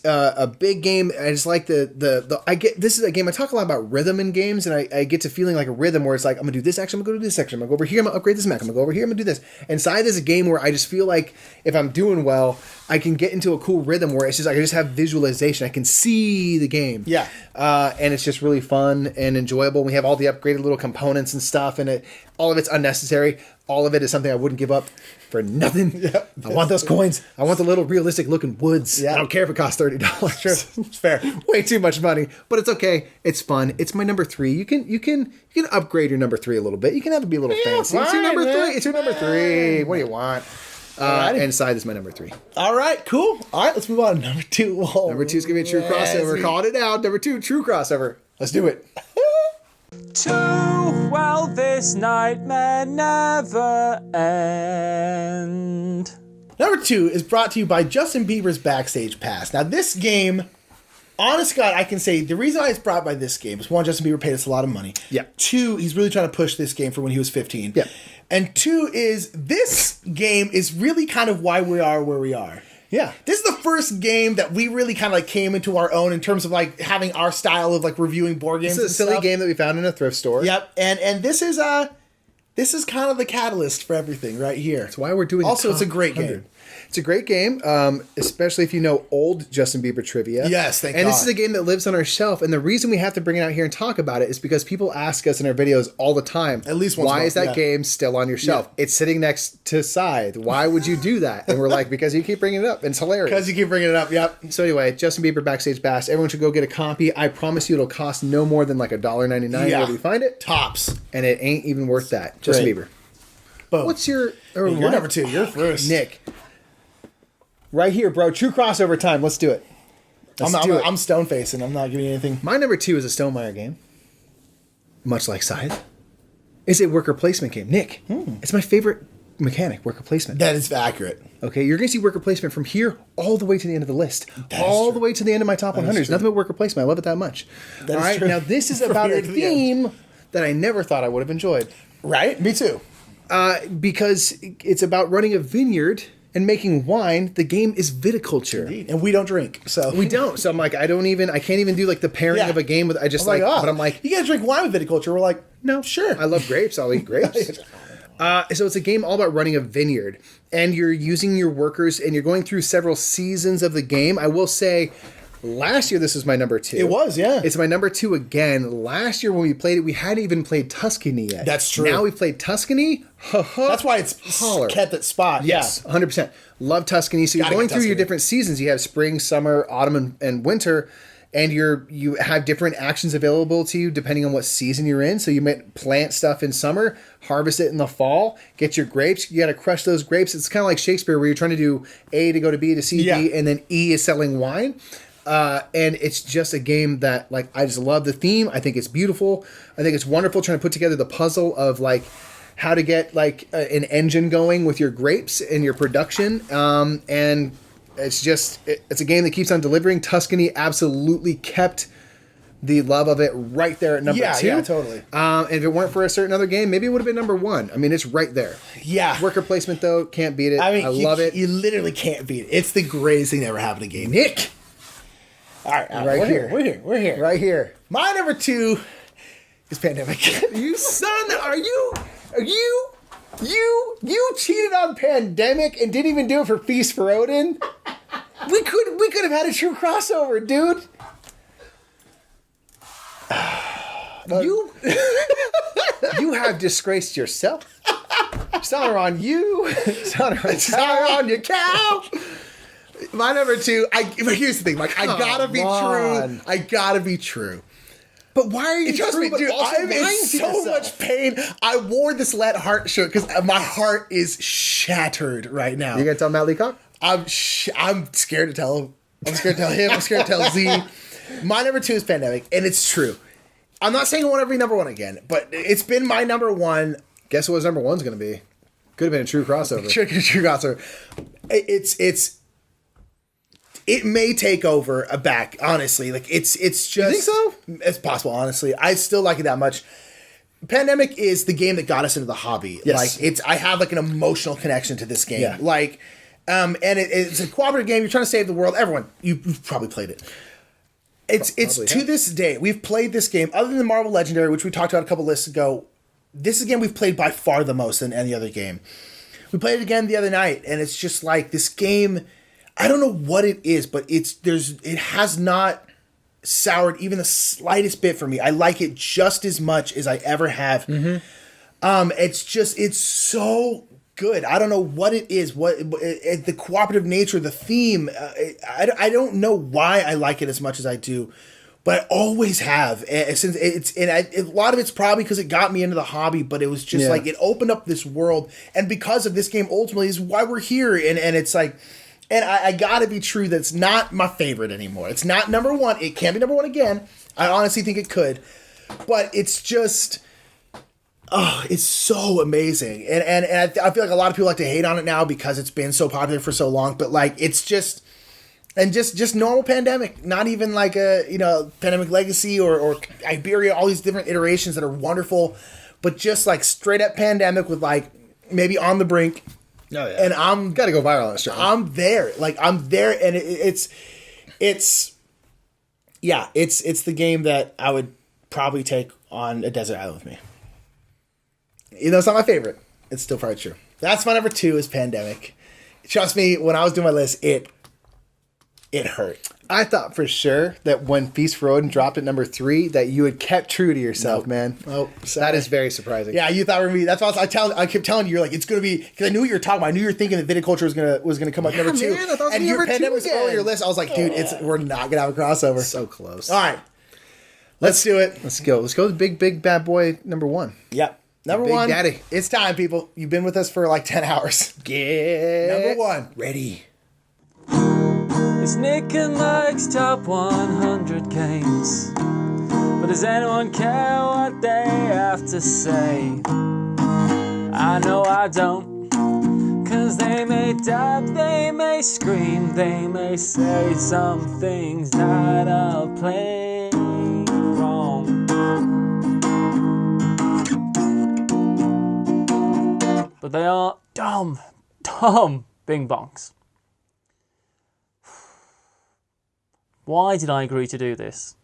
a big game. I just like this is a game. I talk a lot about rhythm in games, and I get to feeling like a rhythm where it's like, I'm going to do this action, I'm going to go to this section, I'm going to go over here, I'm going to upgrade this mech, I'm going to go over here, I'm going to do this. And Scythe is a game where I just feel like if I'm doing well, I can get into a cool rhythm where it's just like, I just have visualization. I can see the game. Yeah. And it's just really fun and enjoyable. We have all the upgraded little components and stuff, and all of it's unnecessary. All of it is something I wouldn't give up for nothing. I want those coins. I want the little realistic looking woods. I don't care if it costs $30. Sure. It's fair. Way too much money, but it's okay. It's fun. It's my number 3. You can upgrade your number 3 a little bit. You can have it be a little fancy. It's your number 3. It's your number 3. What do you want? And Scythe is my number 3. All right, cool. All right, let's move on to number 2. Oh, Number 2 is gonna be a true crossover. Called it out. Number 2, true crossover. Let's do it. Well, this nightmare never end. Number 2 is brought to you by Justin Bieber's Backstage Pass. Now, this game, honest God, I can say the reason why it's brought by this game is 1, Justin Bieber paid us a lot of money. Yeah. 2, he's really trying to push this game for when he was 15. Yeah. And 2 is this game is really kind of why we are where we are. Yeah, this is the first game that we really kind of like came into our own in terms of like having our style of like reviewing board games. This is a silly game that we found in a thrift store. Yep, and this is kind of the catalyst for everything right here. That's why we're doing. Also, it's a great game. It's a great game, especially if you know old Justin Bieber trivia. Yes, thank God. And this is a game that lives on our shelf. And the reason we have to bring it out here and talk about it is because people ask us in our videos all the time, at least once why a month, is that game still on your shelf? Yeah. It's sitting next to Scythe. Why would you do that? And we're like, because you keep bringing it up. And it's hilarious. Because you keep bringing it up, yep. So anyway, Justin Bieber Backstage Bass. Everyone should go get a copy. I promise you it'll cost no more than like $1.99 wherever you find it. Tops. And it ain't even worth that. Justin Bieber. Boom. What's your... You're number 2. You're first. Nick. Right here, bro. True crossover time. Let's do it. I'm stone facing. I'm not giving you anything. My number 2 is a Stonemaier game. Much like Scythe. It's a worker placement game. Nick, it's my favorite mechanic, worker placement. That is accurate. Okay, you're going to see worker placement from here all the way to the end of the list. All the way to the end of my top 100. Nothing but worker placement. I love it that much. All right, true. Now this is about a theme that I never thought I would have enjoyed. Right? Me too. Because it's about running a vineyard and making wine. The game is viticulture. Indeed. And we don't drink, so we don't. So I'm like, I can't even do like the pairing of a game with. I just but I'm like, you gotta drink wine with viticulture. We're like, no, sure. I love grapes. I'll eat grapes. So it's a game all about running a vineyard, and you're using your workers, and you're going through several seasons of the game. I will say, last year this was my number 2. It was, yeah. It's my number 2 again. Last year when we played it, we hadn't even played Tuscany yet. That's true. Now we played Tuscany. That's why it's kept its spot. Yes, 100%. Love Tuscany. So you're going through your different seasons. You have spring, summer, autumn, and winter. And you have different actions available to you depending on what season you're in. So you might plant stuff in summer, harvest it in the fall, get your grapes. You got to crush those grapes. It's kind of like Shakespeare where you're trying to do A to go to B to C, D, and then E is selling wine. And it's just a game that, like, I just love the theme. I think it's beautiful. I think it's wonderful trying to put together the puzzle of, like, how to get, like, an engine going with your grapes and your production. And it's just, it's a game that keeps on delivering. Tuscany absolutely kept the love of it right there at number 2. Yeah, totally. And if it weren't for a certain other game, maybe it would have been number 1. I mean, it's right there. Yeah. Worker placement, though, can't beat it. I mean, I love it. You literally can't beat it. It's the greatest thing that ever happened in a game. Nick! All right, we're here. Right here. My number 2 is Pandemic. You son, are you cheated on Pandemic and didn't even do it for Feast for Odin? We could have had a true crossover, dude. You have disgraced yourself. Dishonor on you. Dishonor on your cow. My number 2, but here's the thing, like, I gotta be true. I gotta be true. But why are you trust me, dude, I'm in so much pain. I wore this Let Heart shirt because my heart is shattered right now. You gonna tell Matt Leacock? I'm scared to tell him. I'm scared to tell him. I'm scared to tell Z. My number 2 is Pandemic, and it's true. I'm not saying it won't ever be number 1 again, but it's been my number 1. Guess what his number 1's gonna be? Could have been a true crossover. True crossover. It may take over a back, honestly. Like, it's just... You think so? It's possible, honestly. I still like it that much. Pandemic is the game that got us into the hobby. Yes. Like, I have, like, an emotional connection to this game. Yeah. Like, and it's a cooperative game. You're trying to save the world. Everyone, you've probably played it. It's to this day, we've played this game, other than the Marvel Legendary, which we talked about a couple lists ago. This is a game we've played by far the most than any other game. We played it again the other night, and it's just like, this game... I don't know what it is, but it has not soured even the slightest bit for me. I like it just as much as I ever have. Mm-hmm. It's so good. I don't know what it is. The cooperative nature, the theme. I don't know why I like it as much as I do, but I always have. Since a lot of it's probably because it got me into the hobby, but it was just like it opened up this world, and because of this game, ultimately is why we're here. And it's like. And I gotta be true that it's not my favorite anymore. It's not number 1. It can't be number 1 again. I honestly think it could. But it's just... Oh, it's so amazing. And I feel like a lot of people like to hate on it now because it's been so popular for so long. But, like, it's just... And just normal Pandemic. Not even like a, Pandemic Legacy or Iberia. All these different iterations that are wonderful. But just, like, straight up Pandemic with, like, maybe On the Brink... Oh, yeah. And I'm Got to go viral on this show. I'm there. Like, I'm there, and it's the game that I would probably take on a desert island with me. You know, it's not my favorite. It's still probably true. That's my number 2 is Pandemic. Trust me, when I was doing my list, it hurt. I thought for sure that when Feast for Odin dropped at number 3, that you had kept true to yourself, man. Oh, that is very surprising. Yeah, you thought we were gonna be. That's why I kept telling you, you're like, it's gonna be, because I knew what you were talking about. I knew you were thinking that viticulture was gonna come up number 2. Man, I thought it was and your number 2 Pandemic was again. on your list. I was like, dude, we're not gonna have a crossover. So close. All right, let's do it. Let's go. Let's go with big bad boy number 1. Yep. Number Big 1. Daddy. It's time, people. You've been with us for like 10 hours. Get Number 1. ready. It's Nick and Mike's top 100 games. But does anyone care what they have to say? I know I don't. Cause they may dab, they may scream, they may say some things that are plain wrong. But they are dumb bing bongs. Why did I agree to do this?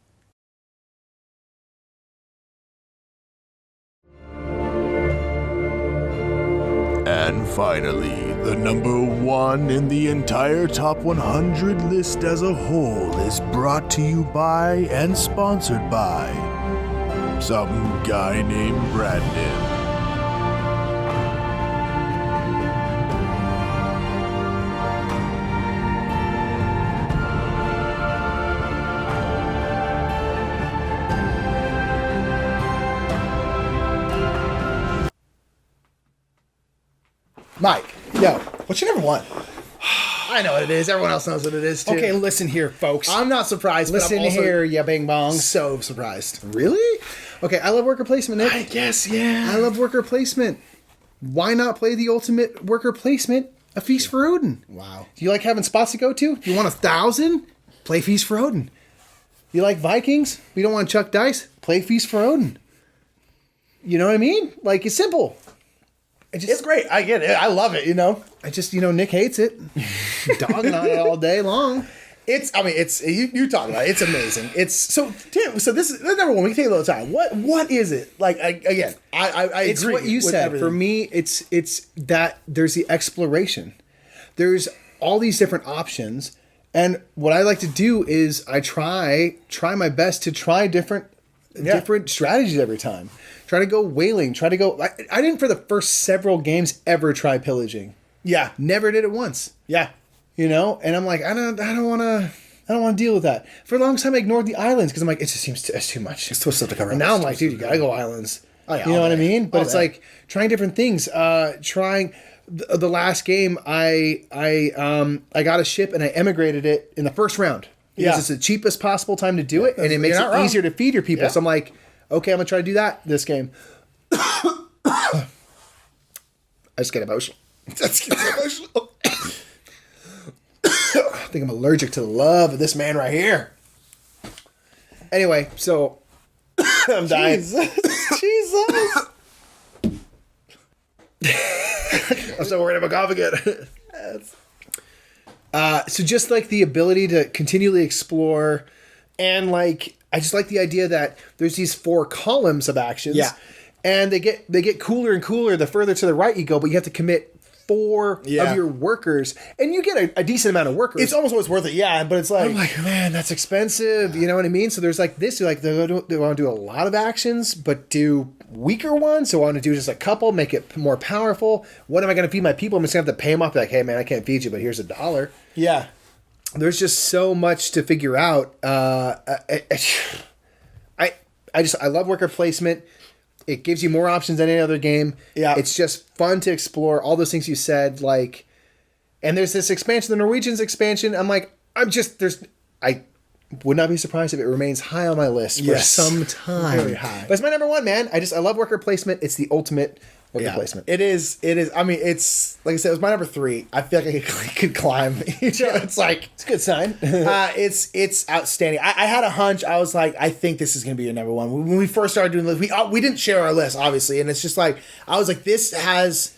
And finally, the number 1 in the entire top 100 list as a whole is brought to you by and sponsored by some guy named Brandon. Mike, Yo. what's your number 1? I know what it is. Everyone else knows what it is too. Okay, listen here, folks. I'm not surprised. Listen but I'm also here, ya bing bongs. so surprised. Really? Okay, I love worker placement, Nick. I guess, yeah. I love worker placement. Why not play the ultimate worker placement, A Feast for Odin? Wow. Do you like having spots to go to? You want 1,000? Play Feast for Odin. You like Vikings? You don't want to chuck dice? Play Feast for Odin. You know what I mean? Like, it's simple. It's great. I get it. I love it, you know? Nick hates it. Dogging on it all day long. You talk about it. It's amazing. It's so Tim. So this is number 1. We can take a little time. What is it like? I It's agree. what you with said. everything. For me, it's that there's the exploration. There's all these different options, and what I like to do is I try my best to try different strategies every time. Try to go whaling. Try to go. I didn't for the first several games ever try pillaging. Yeah, Never did it once. yeah. You know, and I'm like, I don't want to deal with that. For a long time, I ignored the islands because I'm like, it just seems it's too much. It's too much stuff to cover. And now I'm like, dude, you gotta go islands. Oh, yeah, you know all what I day. mean? But All it's day. like trying different things. Trying the last game, I got a ship and I emigrated it in the first round because Yeah. it's the cheapest possible time to do it, and it makes You're it not wrong. easier to feed your people. Yeah. So I'm like, okay, I'm gonna try to do that this game. I just get emotional. That's emotional. I think I'm allergic to the love of this man right here. Anyway, so I'm dying. Jesus. I'm so worried about cough again. So just like the ability to continually explore, and like I just like the idea that there's these 4 columns of actions. Yeah. And they get cooler and cooler the further to the right you go, but you have to commit 4 Yeah. of your workers, and you get a decent amount of workers. It's almost always worth it. Yeah, but it's like, I'm like, man, that's expensive. You know what I mean? So there's like this. You're like, they want to do a lot of actions, but do weaker ones. So I want to do just a couple, make it more powerful. What am I going to feed my people? I'm just going to have to pay them off. Like, hey, man, I can't feed you, but here's $1. yeah. There's just so much to figure out. I love worker placement. It gives you more options than any other game. Yeah. It's just fun to explore all those things you said. Like, and there's this expansion, the Norwegians expansion. I'm like, I would not be surprised if it remains high on my list for Yes. some time. Very high. But it's my number 1, man. I love worker placement. It's the ultimate worker placement. It is. I mean, it's like I said, it was my number 3. I feel like I could climb. It's like It's a good sign. it's outstanding. I had a hunch. I was like, I think this is going to be your number 1. When we first started doing this, we didn't share our list, obviously, and it's just like I was like, this has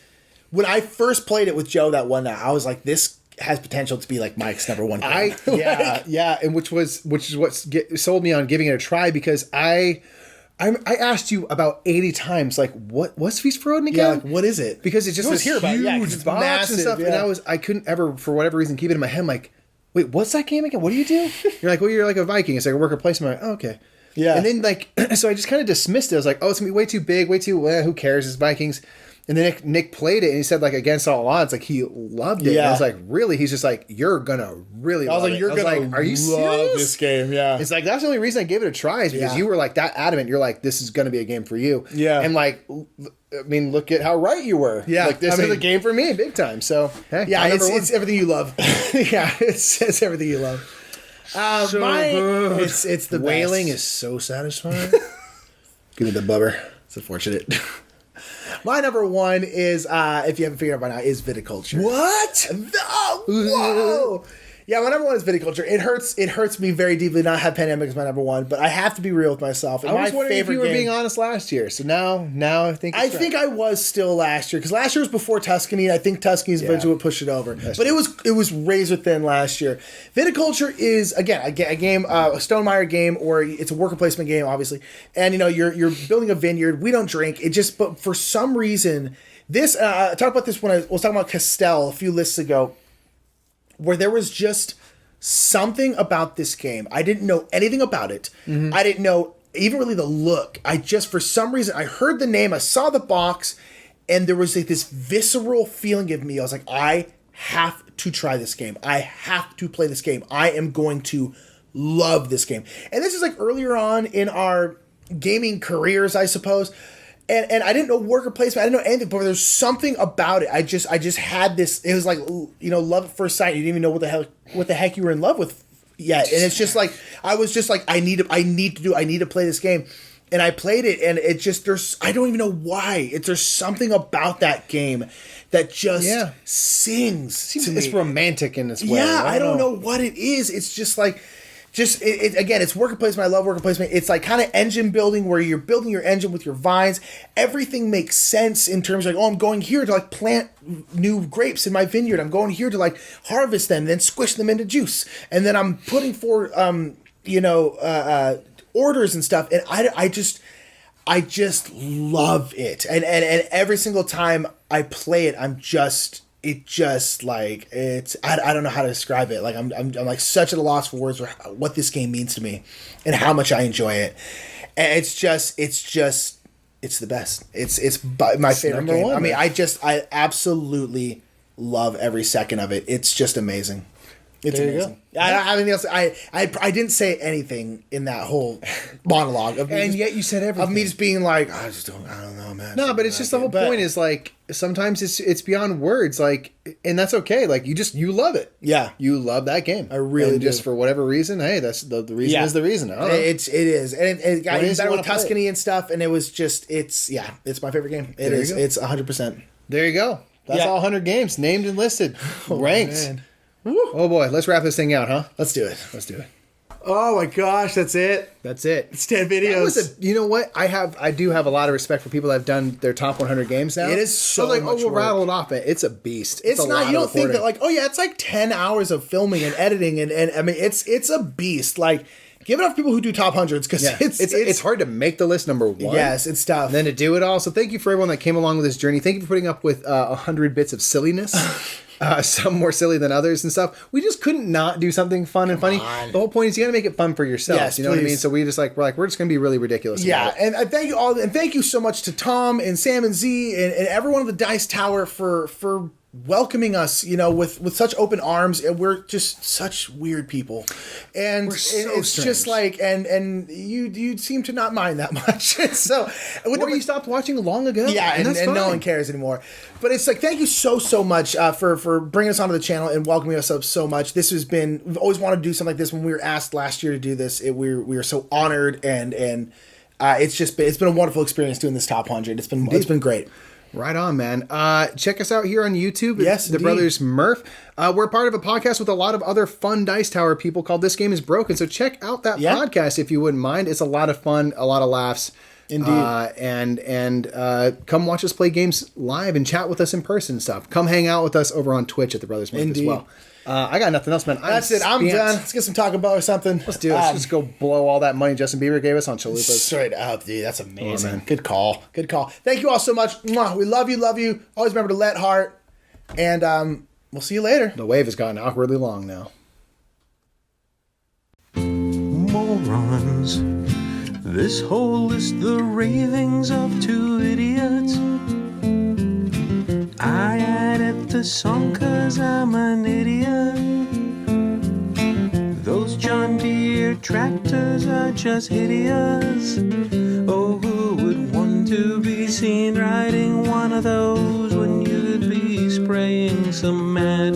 When I first played it with Joe that one night, I was like, this has potential to be like Mike's number one game. And which is what sold me on giving it a try, because I asked you about 80 times, like, what's Feast for Odin again? Yeah, like, what is it? Because it's just this huge it's box massive, and stuff, yeah. and I couldn't ever, for whatever reason, keep it in my head. I'm like, wait, what's that game again? What do you do? You're like, well, you're like a Viking. It's like a worker placement. I'm like, oh, okay. Yeah. And then, like, so I just kind of dismissed it. I was like, oh, it's going to be way too big, who cares? It's Vikings. And then Nick played it, and he said, like, against all odds, like, he loved it. Yeah. And I was like, really? He's just like, you're going to really love it. You're going to are you love serious? this game, yeah. It's like, that's the only reason I gave it a try, is because you were, like, that adamant. You're like, this is going to be a game for you. Yeah. And, like, I mean, look at how right you were. Yeah. Like, this is a game for me, big time. So, hey, Yeah, number one. it's everything you love. Yeah, it's everything you love. It's the Wailing best. is so satisfying. Give me the bubber. It's unfortunate. My number one is, if you haven't figured out by now, is viticulture. What? Oh, whoa! Yeah, my number one is viticulture. It hurts me very deeply not have Pandemic as my number one, but I have to be real with myself. And I was my wondering if favorite you were game, being honest last year. So now I think I think I was still last year, because last year was before Tuscany. I think Tuscany's eventually would push it over, but it was razor thin last year. Viticulture is again a game, a Stonemeyer game, or it's a worker placement game, obviously. And you're building a vineyard. We don't drink. But for some reason, this I talked about this when I was talking about Castell a few lists ago, where there was just something about this game. I didn't know anything about it. Mm-hmm. I didn't know even really the look. I just, for some reason, I heard the name, I saw the box, and there was like this visceral feeling of me. I was like, I have to try this game. I have to play this game. I am going to love this game. And this is like earlier on in our gaming careers, I suppose. And I didn't know worker placement. I didn't know anything, but there's something about it. I just had this. It was like, love at first sight. You didn't even know what the heck you were in love with yet. And it's just like, I was just like, I need to play this game. And I played it, and it just, I don't even know why. There's something about that game that just sings to me. It's romantic in this way. Yeah, I don't know what it is. It's just like, again, it's worker placement. I love worker placement. It's like kind of engine building, where you're building your engine with your vines. Everything makes sense in terms of like, I'm going here to like plant new grapes in my vineyard. I'm going here to like harvest them, then squish them into juice. And then I'm putting forward, orders and stuff. And I just love it. And every single time I play it, I don't know how to describe it. Like I'm like such at a loss for words for what this game means to me and how much I enjoy it. And it's the best. It's my favorite game. I mean, I absolutely love every second of it. It's just amazing. It's amazing. I don't have anything else. I didn't say anything in that whole monologue of me, and yet you said everything. Of me just being like, I don't know, man. No, but it's just the whole point is like, sometimes it's beyond words, like, and that's okay. Like you love it. Yeah, you love that game. I really do. Just for whatever reason. Hey, that's the reason is the reason. I don't know. It is, and it got even better with Tuscany and stuff. And it was just, it's my favorite game. It is. It's 100%. There you go. That's all 100 games named and listed, ranked. Man. Oh boy, let's wrap this thing out, huh? Let's do it. Oh my gosh, that's it. It's 10 videos. You know what? I do have a lot of respect for people that have done their top 100 games now. It is so much much we'll work. rattle it off. It's a beast. It's not. You don't think that like, oh yeah, it's like 10 hours of filming and editing, and I mean, it's a beast. Like, give it up for people who do top hundreds, because it's hard to make the list number one. Yes, it's tough. And then to do it all. So thank you for everyone that came along with this journey. Thank you for putting up with 100 bits of silliness. Some more silly than others and stuff. We just couldn't not do something fun and funny. The whole point is you got to make it fun for yourself. Yes, you know what I mean? So we're just like, we're just going to be really ridiculous. Yeah, about it. and I thank you all, and thank you so much to Tom and Sam and Z and everyone at the Dice Tower for welcoming us, with such open arms. And we're just such weird people, and we're so it's strange. just like, and you seem to not mind that much. So, or you stopped watching long ago. Yeah, and no one cares anymore. But it's like, thank you so much for bringing us onto the channel and welcoming us up so much. This has been, we've always wanted to do something like this. When we were asked last year to do this, we were so honored, and it's been a wonderful experience doing this top 100. It's been great. Right on, man. Check us out here on YouTube. Yes, the brothers Murph. We're part of a podcast with a lot of other fun Dice Tower people called This Game Is Broken. So check out that podcast if you wouldn't mind. It's a lot of fun, a lot of laughs. Indeed. And come watch us play games live and chat with us in person and stuff. Come hang out with us over on Twitch at the Brothers Month as well. I got nothing else, man. That's it. I'm done. Let's get some Taco Bell or something. Let's do it. Let's just go blow all that money Justin Bieber gave us on chalupas. Straight up, dude. That's amazing. Oh, man. Good call. Good call. Thank you all so much. Mwah. We love you. Love you. Always remember to let heart. And we'll see you later. The wave has gotten awkwardly long now. Morons. This whole list, the ravings of two idiots. I added the song 'cause I'm an idiot. Those John Deere tractors are just hideous. Oh, who would want to be seen riding one of those when you could be spraying some mad,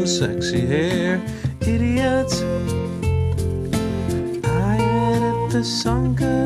sexy hair? Idiots. I added the song 'cause